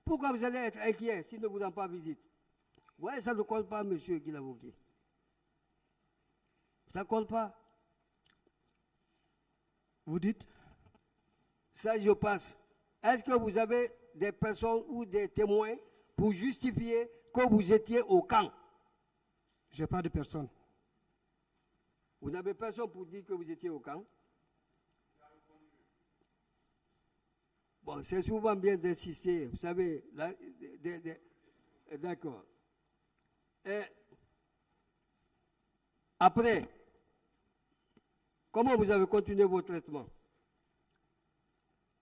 Pourquoi vous allez être inquiet s'il ne vous rend pas visite? Ouais, ça ne colle pas, monsieur Guilavogui. Ça ne colle pas. Vous dites? Ça, je passe. Est-ce que vous avez des personnes ou des témoins pour justifier que vous étiez au camp? Je n'ai pas de personne. Vous n'avez personne pour dire que vous étiez au camp? Bon, c'est souvent bien d'insister. Vous savez, d'accord. Après, comment vous avez continué votre traitement?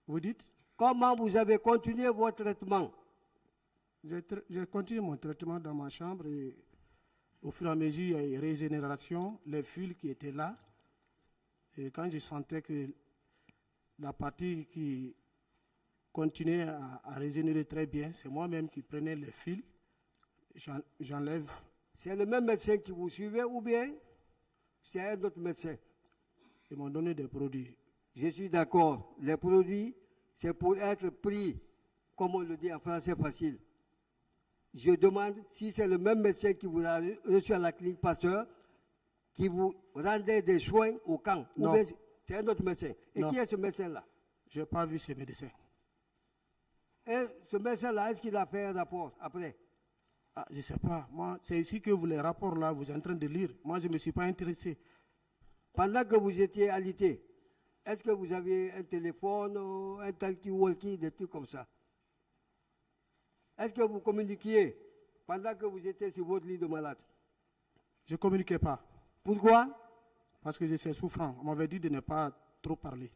Vous dites? Comment vous avez continué votre traitement? J'ai continué mon traitement dans ma chambre et au fur et à mesure, il y a eu régénération, les fils qui étaient là. Et quand je sentais que la partie qui continuait à régénérer très bien, c'est moi-même qui prenais les fils, j'enlève. C'est le même médecin qui vous suivait ou bien c'est un autre médecin? Ils m'ont donné des produits. Je suis d'accord. Les produits, c'est pour être pris, comme on le dit en français facile. Je demande si c'est le même médecin qui vous a reçu à la clinique Pasteur, qui vous rendait des soins au camp. Non. Ou bien c'est un autre médecin. Et Non. qui est ce médecin-là? Je n'ai pas vu ce médecin. Et ce médecin-là, est-ce qu'il a fait un rapport après? Ah, je ne sais pas. Moi, c'est ici que vous, les rapports-là, vous êtes en train de lire. Moi, je ne me suis pas intéressé. Pendant que vous étiez alité, est-ce que vous aviez un téléphone, un talkie-walkie, des trucs comme ça? Est-ce que vous communiquiez pendant que vous étiez sur votre lit de malade? Je ne communiquais pas. Pourquoi? Parce que je suis souffrant. On m'avait dit de ne pas trop parler.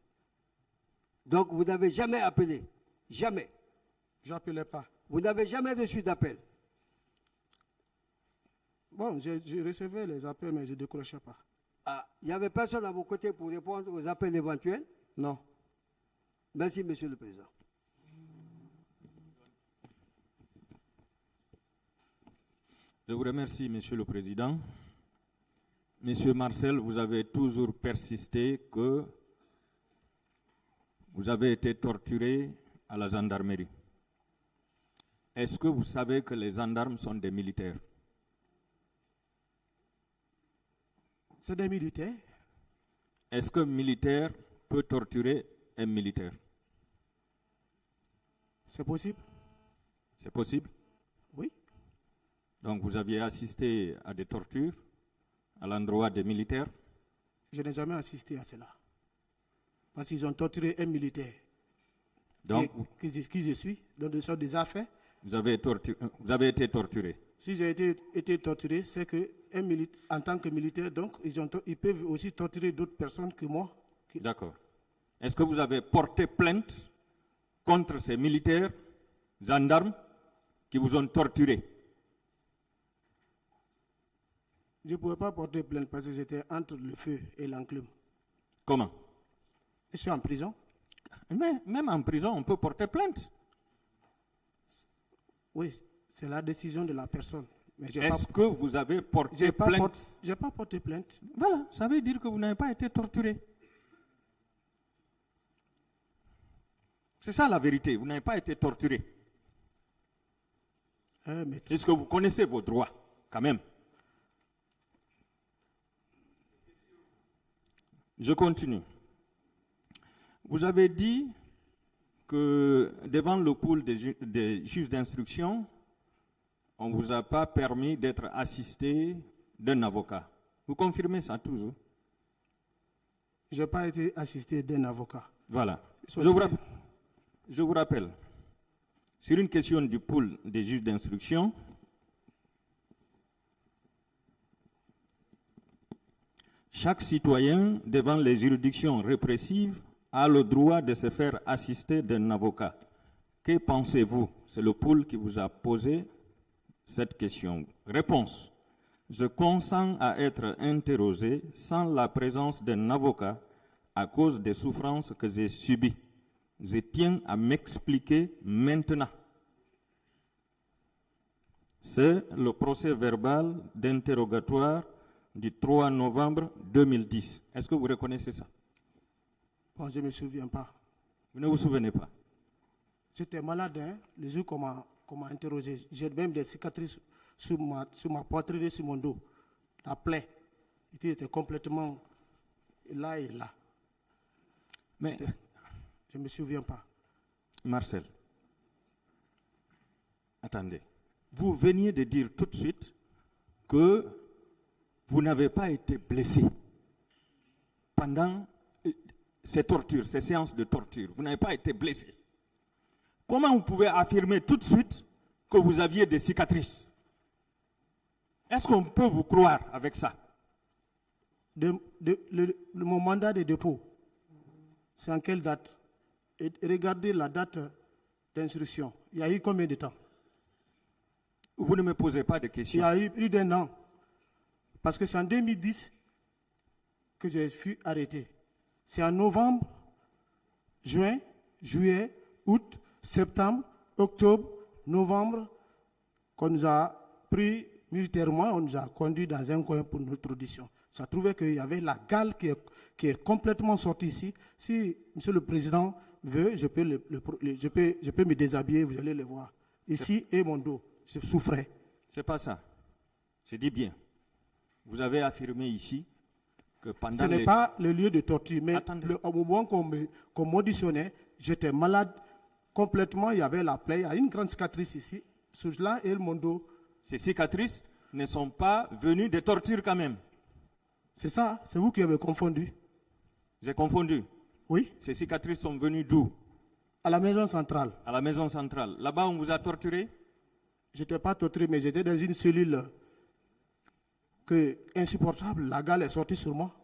Donc vous n'avez jamais appelé? Jamais? Je n'appelais pas. Vous n'avez jamais reçu d'appel? Bon, je recevais les appels, mais je ne décrochais pas. Ah, il n'y avait personne à vos côtés pour répondre aux appels éventuels? Non. Merci, Monsieur le Président. Je vous remercie, Monsieur le Président. Monsieur Marcel, vous avez toujours persisté que vous avez été torturé à la gendarmerie. Est-ce que vous savez que les gendarmes sont des militaires? C'est des militaires. Est-ce qu'un militaire peut torturer un militaire? C'est possible. C'est possible? Oui. Donc vous aviez assisté à des tortures à l'endroit des militaires? Je n'ai jamais assisté à cela. Parce qu'ils ont torturé un militaire. Donc, qui je suis, dans des affaires. Vous avez été torturé? Si j'ai été torturé, c'est que en tant que militaire, donc ils peuvent aussi torturer d'autres personnes que moi. D'accord. Est-ce que vous avez porté plainte contre ces militaires, gendarmes, qui vous ont torturé? Je ne pouvais pas porter plainte parce que j'étais entre le feu et l'enclume. Comment? Je suis en prison. Mais même en prison, on peut porter plainte. Oui, c'est la décision de la personne. Est-ce que vous avez porté plainte? Je n'ai pas porté plainte. Voilà, ça veut dire que vous n'avez pas été torturé. C'est ça la vérité, vous n'avez pas été torturé. Est-ce que vous connaissez vos droits, quand même? Je continue. Vous avez dit que devant le pool des juges d'instruction, on ne vous a pas permis d'être assisté d'un avocat. Vous confirmez ça toujours? Je n'ai pas été assisté d'un avocat. Voilà. Je vous rappelle, sur une question du pool des juges d'instruction, chaque citoyen devant les juridictions répressives a le droit de se faire assister d'un avocat. Que pensez-vous? C'est le pool qui vous a posé cette question. Réponse. Je consens à être interrogé sans la présence d'un avocat à cause des souffrances que j'ai subies. Je tiens à m'expliquer maintenant. C'est le procès verbal d'interrogatoire du 3 novembre 2010. Est-ce que vous reconnaissez ça? Bon, je ne me souviens pas. Vous ne vous souvenez pas? J'étais malade, hein, les jours qu'on m'a interrogé. J'ai même des cicatrices sur ma poitrine et sur mon dos. La plaie était complètement là et là. Mais je ne me souviens pas. Marcel, attendez. Vous veniez de dire tout de suite que vous n'avez pas été blessé pendant ces tortures, ces séances de torture. Vous n'avez pas été blessé. Comment vous pouvez affirmer tout de suite que vous aviez des cicatrices? Est-ce qu'on peut vous croire avec ça? Mon mandat de dépôt, c'est en quelle date? Et regardez la date d'instruction. Il y a eu combien de temps? Vous ne me posez pas de questions. Il y a eu plus d'1 an. Parce que c'est en 2010 que je fus arrêté. C'est en novembre, juin, juillet, août, septembre, octobre, novembre qu'on nous a pris militairement, on nous a conduits dans un coin pour notre audition. Ça trouvait qu'il y avait la gale qui est complètement sortie ici. Si M. le Président veut, je peux me déshabiller, vous allez le voir. Ici et mon dos, je souffrais. C'est pas ça. Je dis bien. Vous avez affirmé ici que pendant Ce n'est pas le lieu de torture, mais au moment qu'on m'auditionnait, j'étais malade complètement, il y avait la plaie, il y a une grande cicatrice ici, sur là et mon dos. Ces cicatrices ne sont pas venues des tortures quand même. C'est ça, c'est vous qui avez confondu. J'ai confondu. Oui. Ces cicatrices sont venues d'où? À la maison centrale. À la maison centrale. Là-bas, on vous a torturé? Je n'étais pas torturé, mais j'étais dans une cellule insupportable. La gale est sortie sur moi.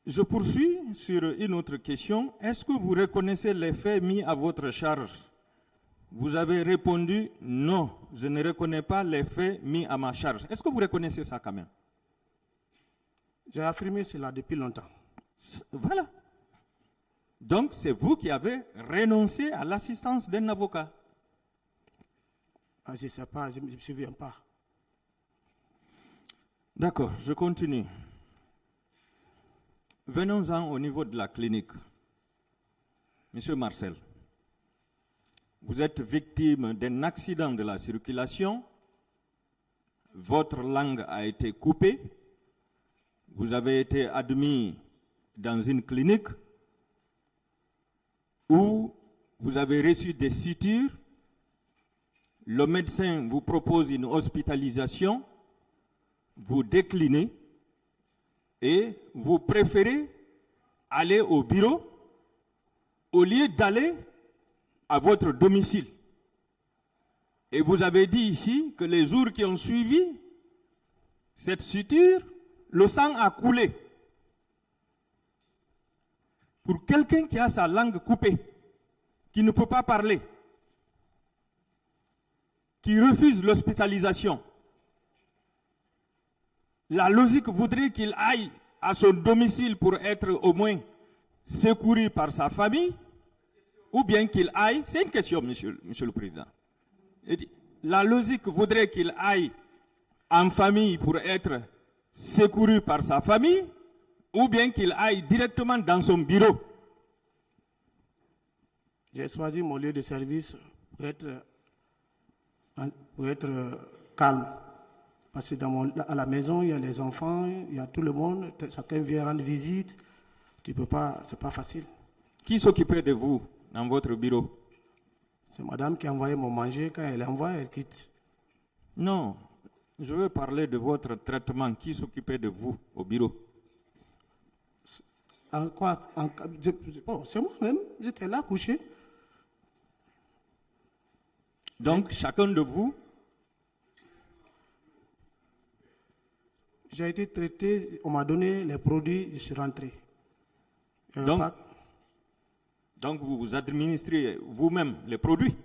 Je poursuis sur une autre question. Est-ce que vous reconnaissez les faits mis à votre charge? Vous avez répondu non, je ne reconnais pas les faits mis à ma charge. Est-ce que vous reconnaissez ça quand même? J'ai affirmé cela depuis longtemps. Voilà. Donc c'est vous qui avez renoncé à l'assistance d'un avocat. Ah, je ne sais pas, je ne me souviens pas. D'accord, je continue. Venons-en au niveau de la clinique. Monsieur Marcel, vous êtes victime d'un accident de la circulation. Votre langue a été coupée. Vous avez été admis dans une clinique où vous avez reçu des sutures. Le médecin vous propose une hospitalisation. Vous déclinez et vous préférez aller au bureau au lieu d'aller à votre domicile. Et vous avez dit ici que les jours qui ont suivi cette suture, le sang a coulé. Pour quelqu'un qui a sa langue coupée, qui ne peut pas parler, qui refuse l'hospitalisation, la logique voudrait qu'il aille à son domicile pour être au moins secouru par sa famille, ou bien qu'il aille, c'est une question, monsieur le Président. La logique voudrait qu'il aille en famille pour être secouru par sa famille, ou bien qu'il aille directement dans son bureau. J'ai choisi mon lieu de service pour être calme. Parce que à la maison, il y a les enfants, il y a tout le monde, chacun vient rendre visite. Tu peux pas, c'est pas facile. Qui s'occupait de vous dans votre bureau? C'est madame qui envoyait mon manger. Quand elle envoie, elle quitte. Non, je veux parler de votre traitement. Qui s'occupait de vous au bureau? En quoi? C'est moi-même, j'étais là couché. Donc, chacun de vous? J'ai été traité, on m'a donné les produits, je suis rentré. Donc vous administrez vous-même les produits?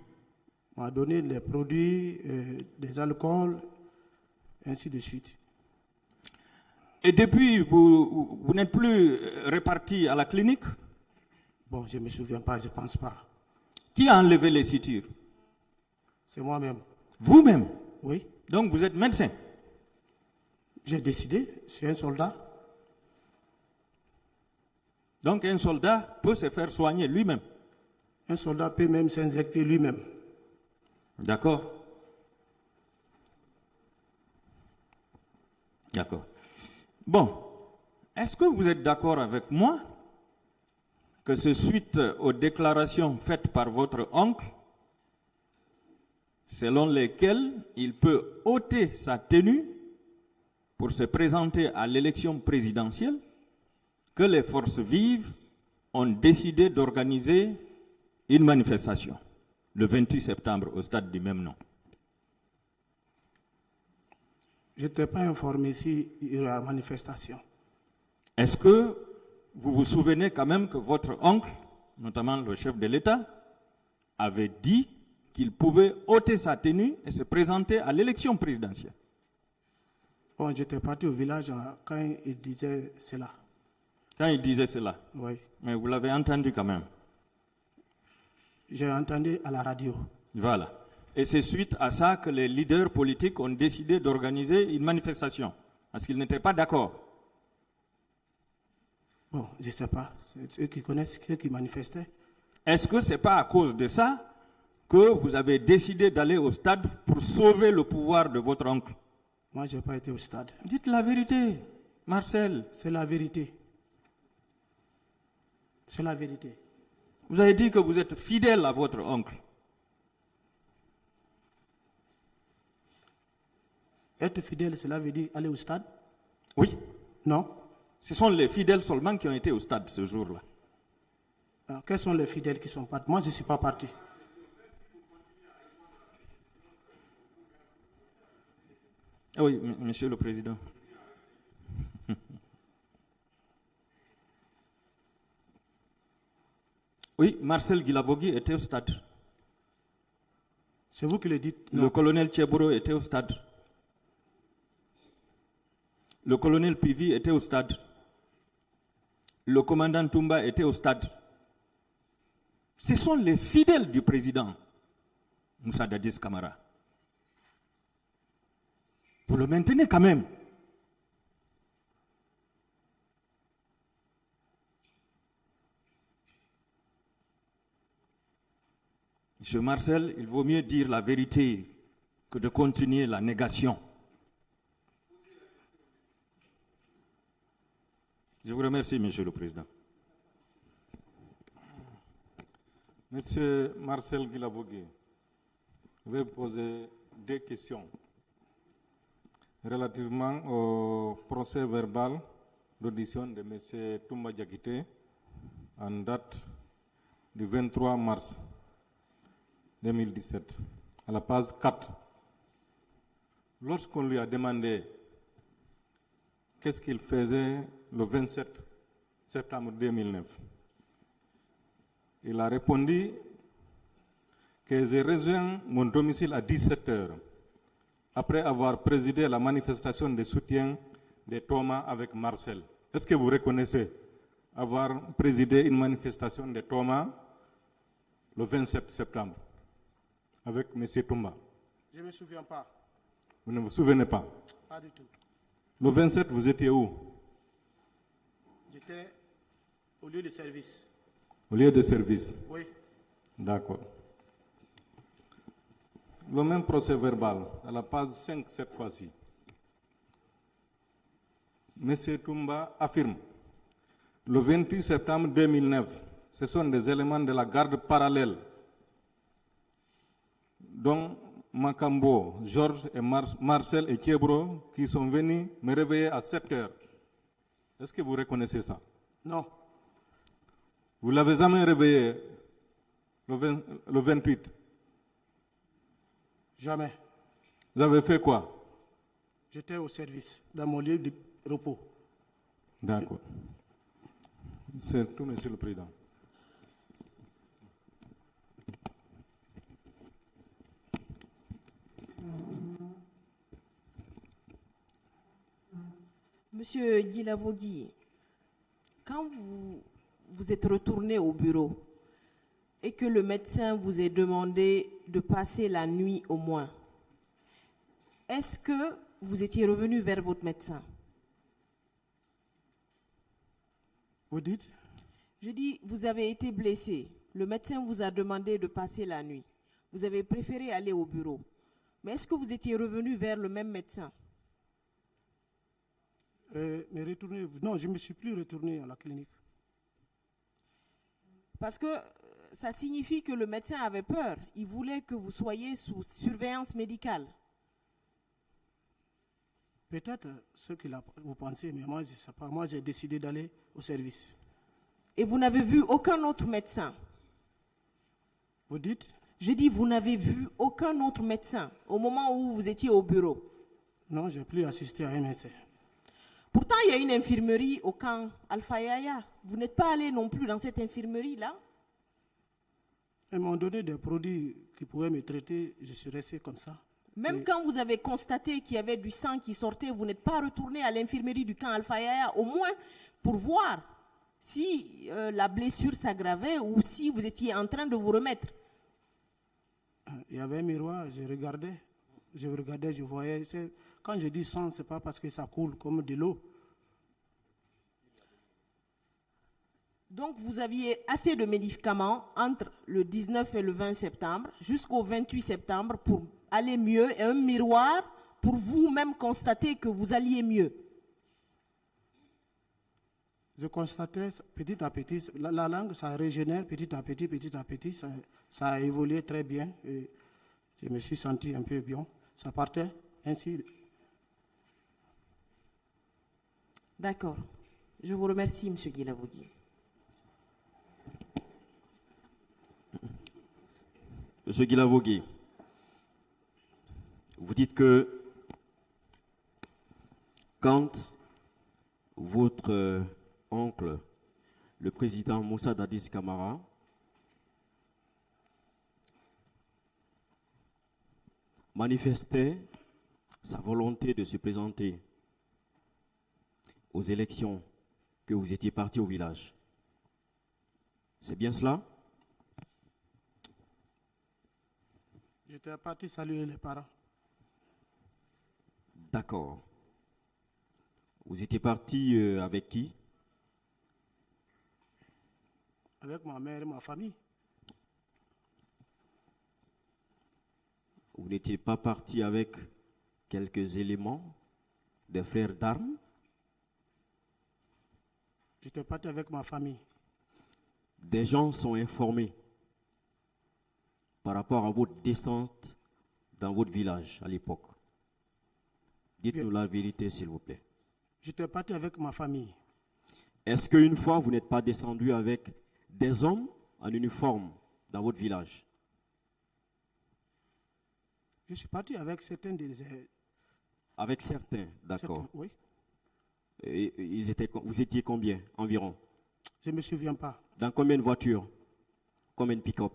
On m'a donné les produits, des alcools, ainsi de suite. Et depuis, vous n'êtes plus réparti à la clinique? Bon, je ne me souviens pas, je ne pense pas. Qui a enlevé les sutures? C'est moi-même. Vous-même? Oui. Donc vous êtes médecin? J'ai décidé, je suis un soldat. Donc un soldat peut se faire soigner lui-même? Un soldat peut même s'injecter lui-même. D'accord. D'accord. Bon, est-ce que vous êtes d'accord avec moi que c'est suite aux déclarations faites par votre oncle, selon lesquelles il peut ôter sa tenue pour se présenter à l'élection présidentielle, que les forces vives ont décidé d'organiser une manifestation le 28 septembre au stade du même nom? Je n'étais pas informé s'il y aura manifestation. Est-ce que vous vous souvenez quand même que votre oncle, notamment le chef de l'État, avait dit qu'il pouvait ôter sa tenue et se présenter à l'élection présidentielle? Bon, j'étais parti au village quand il disait cela. Quand il disait cela? Oui. Mais vous l'avez entendu quand même? J'ai entendu à la radio. Voilà. Et c'est suite à ça que les leaders politiques ont décidé d'organiser une manifestation, parce qu'ils n'étaient pas d'accord. Bon, je ne sais pas. C'est eux qui connaissent, ceux qui manifestaient. Est-ce que ce n'est pas à cause de ça que vous avez décidé d'aller au stade pour sauver le pouvoir de votre oncle? Moi, je n'ai pas été au stade. Dites la vérité, Marcel. C'est la vérité. C'est la vérité. Vous avez dit que vous êtes fidèle à votre oncle. Être fidèle, cela veut dire aller au stade? Oui. Non. Ce sont les fidèles seulement qui ont été au stade ce jour-là. Alors, quels sont les fidèles qui sont partis? Moi, je ne suis pas parti. Oui, Monsieur le Président. Oui, Marcel Guilavogui était au stade. C'est vous qui le dites? Non. Le colonel Tcheboro était au stade. Le colonel Pivi était au stade. Le commandant Toumba était au stade. Ce sont les fidèles du président Moussa Dadis Camara. Vous le maintenez quand même. Monsieur Marcel, il vaut mieux dire la vérité que de continuer la négation. Je vous remercie, Monsieur le Président. Monsieur Marcel Guilavogui, je vais poser deux questions relativement au procès verbal d'audition de M. Toumba Diakité en date du 23 mars 2017, à la page 4. Lorsqu'on lui a demandé qu'est-ce qu'il faisait le 27 septembre 2009, il a répondu que j'ai rejoint mon domicile à 17 h après avoir présidé la manifestation de soutien des Thomas avec Marcel. Est-ce que vous reconnaissez avoir présidé une manifestation de Thomas le 27 septembre avec M. Toumba? Je ne me souviens pas. Vous ne vous souvenez pas? Pas du tout. Le 27, vous étiez où? J'étais au lieu de service. Au lieu de service? Oui. D'accord. Le même procès verbal, à la page 5 cette fois-ci. M. Toumba affirme, le 28 septembre 2009, ce sont des éléments de la garde parallèle, dont Makambo, Georges et Marcel et Thiebro, qui sont venus me réveiller à 7 h. Est-ce que vous reconnaissez ça? Non. Vous l'avez jamais réveillé le 28? Jamais. Vous avez fait quoi? J'étais au service, dans mon lieu de repos. D'accord. C'est tout, Monsieur le Président. Monsieur Guilavogui, quand vous êtes retourné au bureau, et que le médecin vous ait demandé de passer la nuit au moins, est-ce que vous étiez revenu vers votre médecin? Vous dites? Je dis, vous avez été blessé. Le médecin vous a demandé de passer la nuit. Vous avez préféré aller au bureau. Mais est-ce que vous étiez revenu vers le même médecin? Mais retourner, non, je ne me suis plus retourné à la clinique. Parce que ça signifie que le médecin avait peur. Il voulait que vous soyez sous surveillance médicale. Peut-être ce que vous pensez, mais moi, je ne sais pas. Moi, j'ai décidé d'aller au service. Et vous n'avez vu aucun autre médecin? Vous dites? Je dis, vous n'avez vu aucun autre médecin au moment où vous étiez au bureau? Non, je n'ai plus assisté à un médecin. Pourtant, il y a une infirmerie au camp Alpha Yaya. Vous n'êtes pas allé non plus dans cette infirmerie-là? Ils m'ont donné des produits qui pouvaient me traiter, je suis resté comme ça. Même quand vous avez constaté qu'il y avait du sang qui sortait, vous n'êtes pas retourné à l'infirmerie du camp Alpha Yaya, au moins pour voir si la blessure s'aggravait ou si vous étiez en train de vous remettre. Il y avait un miroir, je regardais, je voyais. Quand je dis sang, ce n'est pas parce que ça coule comme de l'eau. Donc vous aviez assez de médicaments entre le 19 et le 20 septembre jusqu'au 28 septembre pour aller mieux et un miroir pour vous-même constater que vous alliez mieux. Je constatais petit à petit, la langue, ça régénère petit à petit, ça a évolué très bien. Et je me suis senti un peu bien. Ça partait ainsi. D'accord. Je vous remercie, M. Guilavogui. Monsieur Guilavogui, vous dites que quand votre oncle, le président Moussa Dadis Camara, manifestait sa volonté de se présenter aux élections, que vous étiez parti au village. C'est bien cela? J'étais parti saluer les parents. D'accord. Vous étiez parti avec qui? Avec ma mère et ma famille. Vous n'étiez pas parti avec quelques éléments, des frères d'armes? J'étais parti avec ma famille. Des gens sont informés par rapport à votre descente dans votre village à l'époque. Dites-nous la vérité, s'il vous plaît. J'étais parti avec ma famille. Est-ce qu'une fois, vous n'êtes pas descendu avec des hommes en uniforme dans votre village? Je suis parti avec certains des... Avec certains, d'accord. Oui. Et vous étiez combien environ? Je ne me souviens pas. Dans combien de voitures? Combien de pick-up?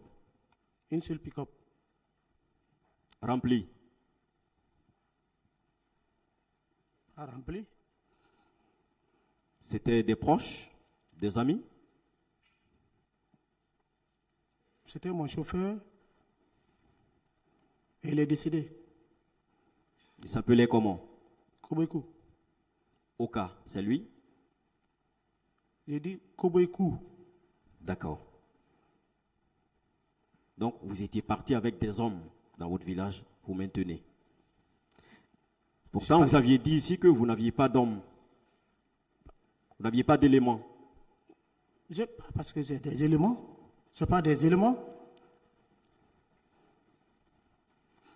Une seule pick-up. Remplie? Pas remplie. C'était des proches, des amis? C'était mon chauffeur et il est décédé. Il s'appelait comment? Koboikou. Oka, c'est lui? J'ai dit Koboikou. D'accord. Donc, vous étiez parti avec des hommes dans votre village pour maintenir. Pourtant, vous aviez dit ici que vous n'aviez pas d'hommes. Vous n'aviez pas d'éléments. Parce que j'ai des éléments. Ce n'est pas des éléments.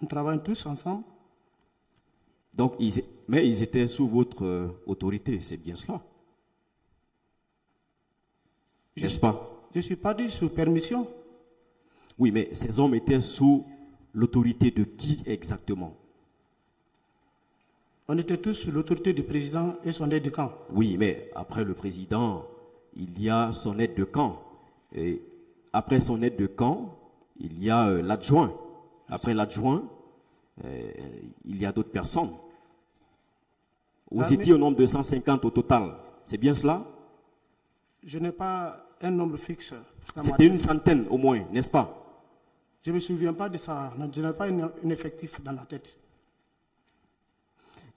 Nous travaillons tous ensemble. Donc, mais ils étaient sous votre autorité, c'est bien cela. N'est-ce pas? Je suis parti sous permission. Oui, mais ces hommes étaient sous l'autorité de qui exactement? On était tous sous l'autorité du président et son aide de camp. Oui, mais après le président, il y a son aide de camp. Et après son aide de camp, il y a l'adjoint. Après l'adjoint, il y a d'autres personnes. Vous étiez au nombre de 150 au total. C'est bien cela? Je n'ai pas un nombre fixe. C'était une centaine au moins, n'est-ce pas? Je ne me souviens pas de ça. Je n'ai pas un effectif dans la tête.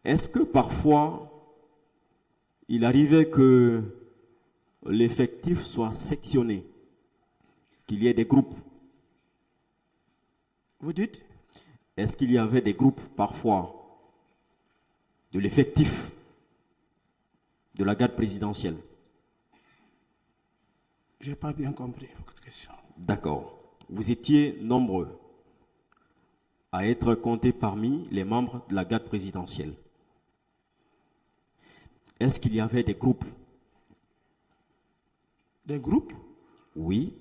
Est-ce que parfois, il arrivait que l'effectif soit sectionné, qu'il y ait des groupes? Vous dites? Est-ce qu'il y avait des groupes parfois de l'effectif de la garde présidentielle? Je n'ai pas bien compris votre question. D'accord. Vous étiez nombreux à être comptés parmi les membres de la garde présidentielle. Est-ce qu'il y avait des groupes? Des groupes? Oui.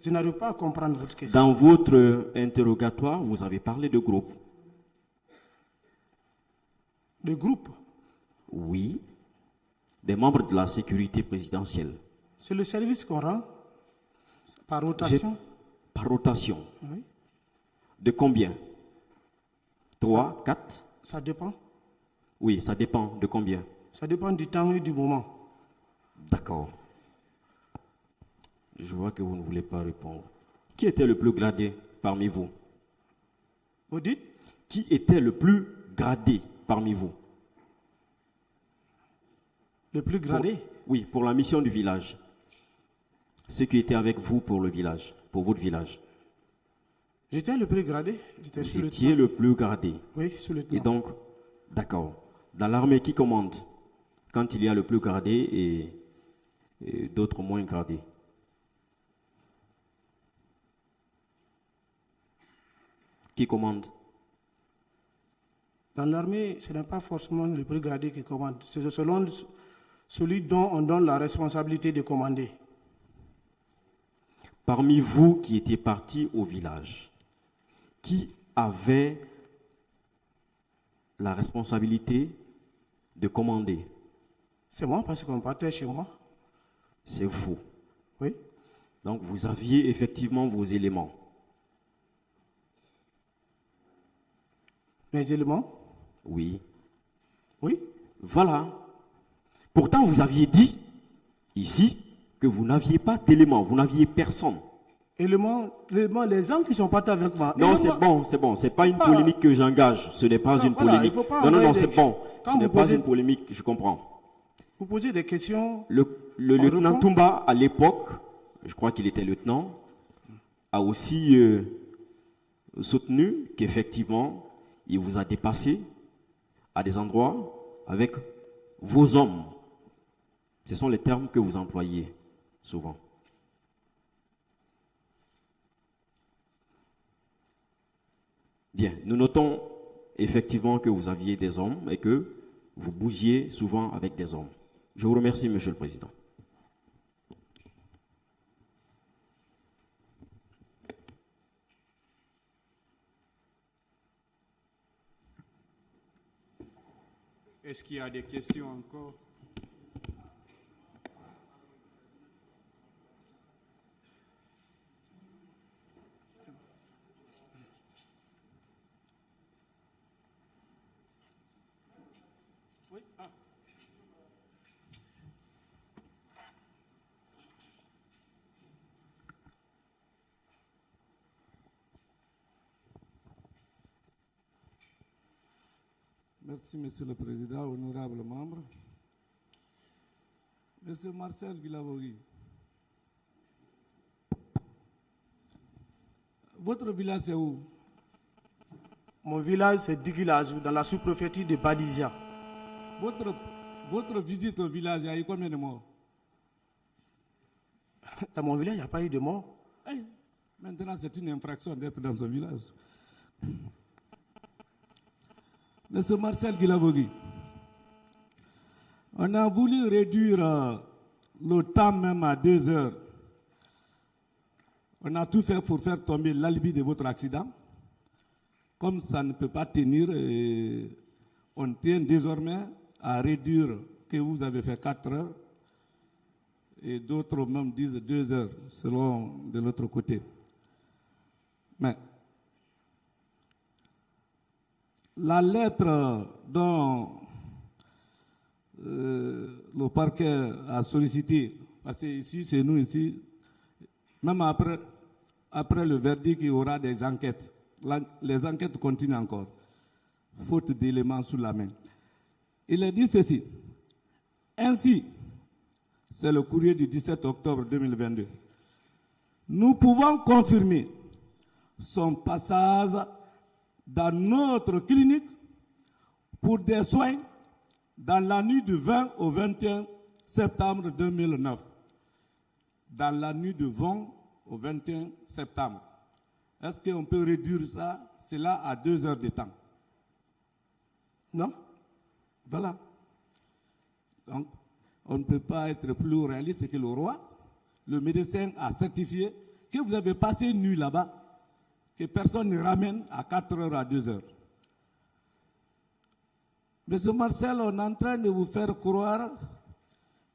Je n'arrive pas à comprendre votre question. Dans votre interrogatoire, vous avez parlé de groupes. De groupes? Oui. Des membres de la sécurité présidentielle. C'est le service qu'on rend par rotation? Par rotation. Oui. De combien? 3, 4? Ça dépend. Oui, ça dépend de combien? Ça dépend du temps et du moment. D'accord. Je vois que vous ne voulez pas répondre. Qui était le plus gradé parmi vous? Vous dites? Qui était le plus gradé parmi vous? Le plus gradé? Oui, pour la mission du village. Ceux qui étaient avec vous pour le village, pour votre village. J'étais le plus gradé. Vous étiez le plus gradé. Oui, sous le Et donc, d'accord. Dans l'armée, qui commande quand il y a le plus gradé et d'autres moins gradés? Qui commande? Dans l'armée, ce n'est pas forcément le plus gradé qui commande. C'est selon celui dont on donne la responsabilité de commander. Parmi vous qui étiez partis au village, qui avait la responsabilité de commander? C'est moi, parce qu'on partait chez moi. C'est vous. Oui. Donc vous aviez effectivement vos éléments. Mes éléments? Oui. Oui. Voilà. Pourtant, vous aviez dit ici que vous n'aviez pas d'éléments, vous n'aviez personne. Éléments, les gens qui sont partis avec moi. Non, c'est bon, c'est bon. C'est pas une polémique que j'engage. Ce n'est pas une polémique. Non, c'est bon. Ce n'est pas une polémique, je comprends. Vous posez des questions. Le lieutenant Toumba, à l'époque, je crois qu'il était lieutenant, a aussi soutenu qu'effectivement, il vous a dépassé à des endroits avec vos hommes. Ce sont les termes que vous employez souvent. Bien, nous notons effectivement que vous aviez des hommes et que vous bougiez souvent avec des hommes. Je vous remercie, Monsieur le Président. Est-ce qu'il y a des questions encore? Oui. Merci, Monsieur le Président, honorables membres. Monsieur Marcel Guilavogui, votre village c'est où? Mon village c'est Digilazou, dans la sous-préfecture de Badizia. Votre visite au village, il y a eu combien de morts? Dans mon village, il n'y a pas eu de morts. Hey, maintenant, c'est une infraction d'être dans ce village. Monsieur Marcel Guilavogui, on a voulu réduire le temps même à 2 heures. On a tout fait pour faire tomber l'alibi de votre accident. Comme ça ne peut pas tenir, on tient désormais à réduire que vous avez fait 4 heures et d'autres même disent 2 heures selon de l'autre côté. Mais la lettre dont le parquet a sollicité, parce que ici, c'est nous ici, même après le verdict, il y aura des enquêtes. Les enquêtes continuent encore, faute d'éléments sous la main. Il a dit ceci. Ainsi, c'est le courrier du 17 octobre 2022. Nous pouvons confirmer son passage dans notre clinique pour des soins dans la nuit du 20 au 21 septembre 2009. Dans la nuit du 20 au 21 septembre. Est-ce qu'on peut réduire cela à 2 heures de temps? Non. Voilà. Donc, on ne peut pas être plus réaliste que le roi. Le médecin a certifié que vous avez passé une nuit là-bas, que personne ne ramène à 4 heures à 2 heures. Monsieur Marcel, on est en train de vous faire croire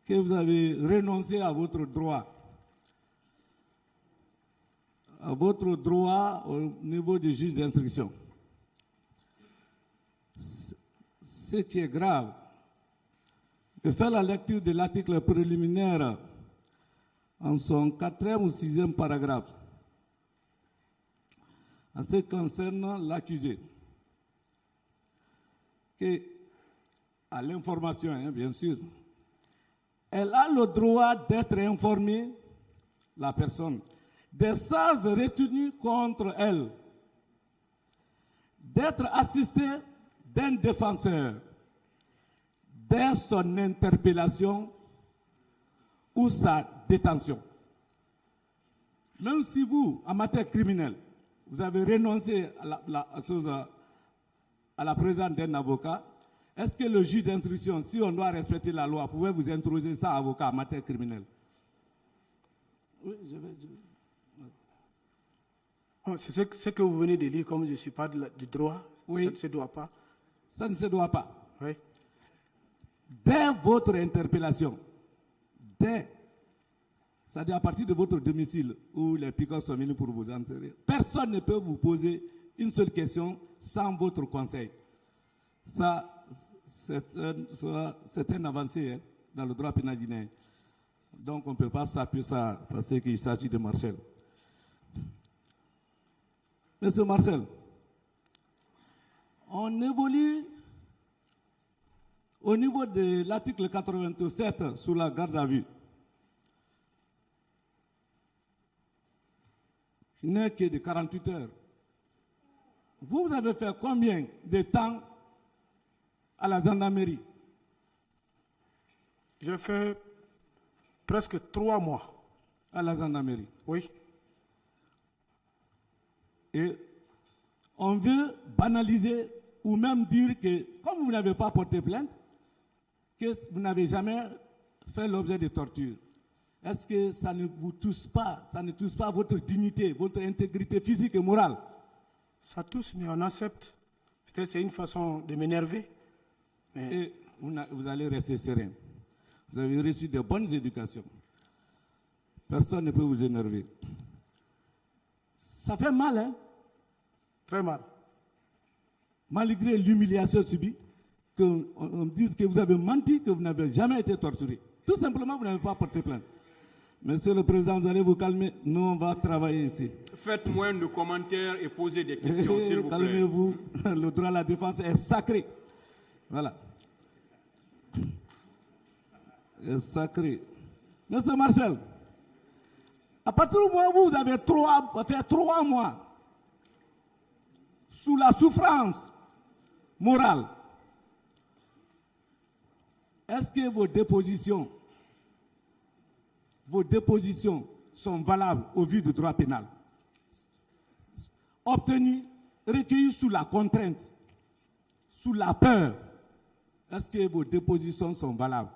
que vous avez renoncé à votre droit. À votre droit au niveau du juge d'instruction. Ce qui est grave, de faire la lecture de l'article préliminaire en son 4e ou 6e paragraphe, en ce qui concerne l'accusé, que, à l'information, bien sûr, elle a le droit d'être informée, la personne, des charges retenues contre elle, d'être assistée d'un défenseur, dès son interpellation ou sa détention. Même si vous, en matière criminelle, vous avez renoncé à la présence d'un avocat, est-ce que le juge d'instruction, si on doit respecter la loi, pouvait vous introduire ça avocat en matière criminelle? Oui, je vais. C'est ce que vous venez de lire, comme je ne suis pas du droit. Oui. Ça ne se doit pas. Ça ne se doit pas. Oui. Dès votre interpellation, c'est-à-dire à partir de votre domicile où les piqueurs sont venus pour vous enterrer, personne ne peut vous poser une seule question sans votre conseil. Ça, c'est un avancé dans le droit pénal guinéen. Donc on ne peut pas s'appuyer ça parce qu'il s'agit de Marcel. Monsieur Marcel, on évolue au niveau de l'article 87 sur la garde à vue. Il n'est que de 48 heures. Vous avez fait combien de temps à la gendarmerie? J'ai fait presque 3 mois. À la gendarmerie? Oui. Et on veut banaliser ou même dire que, comme vous n'avez pas porté plainte, que vous n'avez jamais fait l'objet de torture. Est-ce que ça ne vous touche pas, ça ne touche pas votre dignité, votre intégrité physique et morale? Ça touche, mais on accepte. Peut-être c'est une façon de m'énerver. Mais... Et vous allez rester serein. Vous avez reçu de bonnes éducations. Personne ne peut vous énerver. Ça fait mal, hein? Très mal. Malgré l'humiliation subie, qu'on dise que vous avez menti, que vous n'avez jamais été torturé. Tout simplement, vous n'avez pas porté plainte. Monsieur le Président, vous allez vous calmer. Nous, on va travailler ici. Faites moins de commentaires et posez des questions, s'il vous plaît. Calmez-vous. Le droit à la défense est sacré. Voilà. C'est sacré. Monsieur Marcel, à partir du moment où vous avez fait 3 mois sous la souffrance morale, est-ce que vos dépositions sont valables au vu du droit pénal? Obtenues, recueillies sous la contrainte, sous la peur, est-ce que vos dépositions sont valables?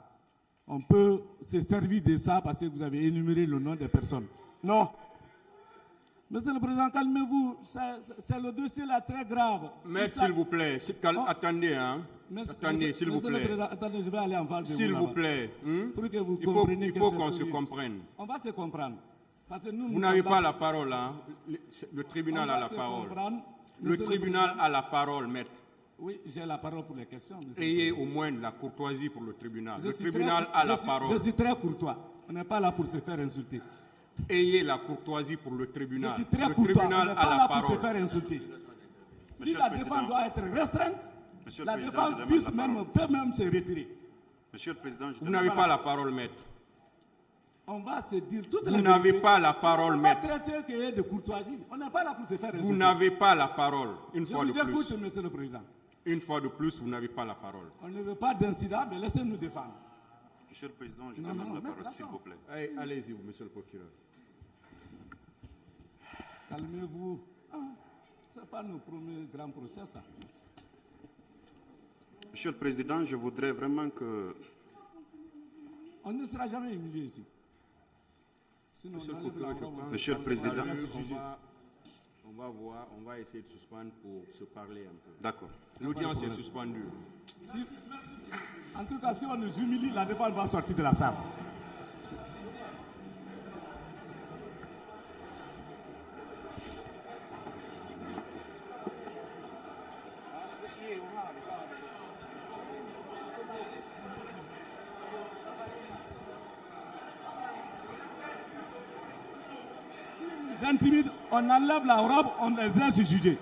On peut se servir de ça parce que vous avez énuméré le nom des personnes. Non. Monsieur le Président, calmez-vous. C'est le dossier là très grave. Maître, s'il vous plaît. Attendez, hein. Attendez, s'il vous plaît. Attendez, je vais aller en face de vous. S'il vous plaît. Pour que vous il faut qu'on se comprenne. On va se comprendre. Parce que nous vous n'avez pas la parole, hein. Le tribunal a la parole. Le tribunal a la parole, maître. Oui, j'ai la parole pour les questions. Ayez au moins la courtoisie pour le tribunal. Le tribunal a la parole. Je suis très courtois. On n'est pas là pour se faire insulter. Ayez la courtoisie pour le tribunal. Je suis très le courtois. tribunal On n'est a pas la là parole. pour se faire insulter. Si la défense doit être restreinte, la défense peut même se retirer. Monsieur le Président, vous n'avez pas la parole, maître. On va se dire toutes les Vous n'avez pas la parole, maître. On va traiter qu'il y ait de courtoisie. On n'est pas là pour se faire insulter. Vous n'avez pas la parole, une fois de plus. Je vous écoute, Monsieur le Président. Une fois de plus, vous n'avez pas la parole. On ne veut pas d'incident, mais laissez-nous défendre. Monsieur le Président, je demande la parole, s'il vous plaît. Allez-y, Monsieur le procureur. Calmez-vous. Ce n'est pas nos premiers grands procès, ça. Monsieur le Président, je voudrais vraiment que... On ne sera jamais humilié ici. Sinon, Monsieur le Président, on va essayer de suspendre pour se parler un peu. D'accord. L'audience est suspendue. En tout cas, si on nous humilie, la défense va sortir de la salle. Intimide, on enlève la robe, on les laisse juger.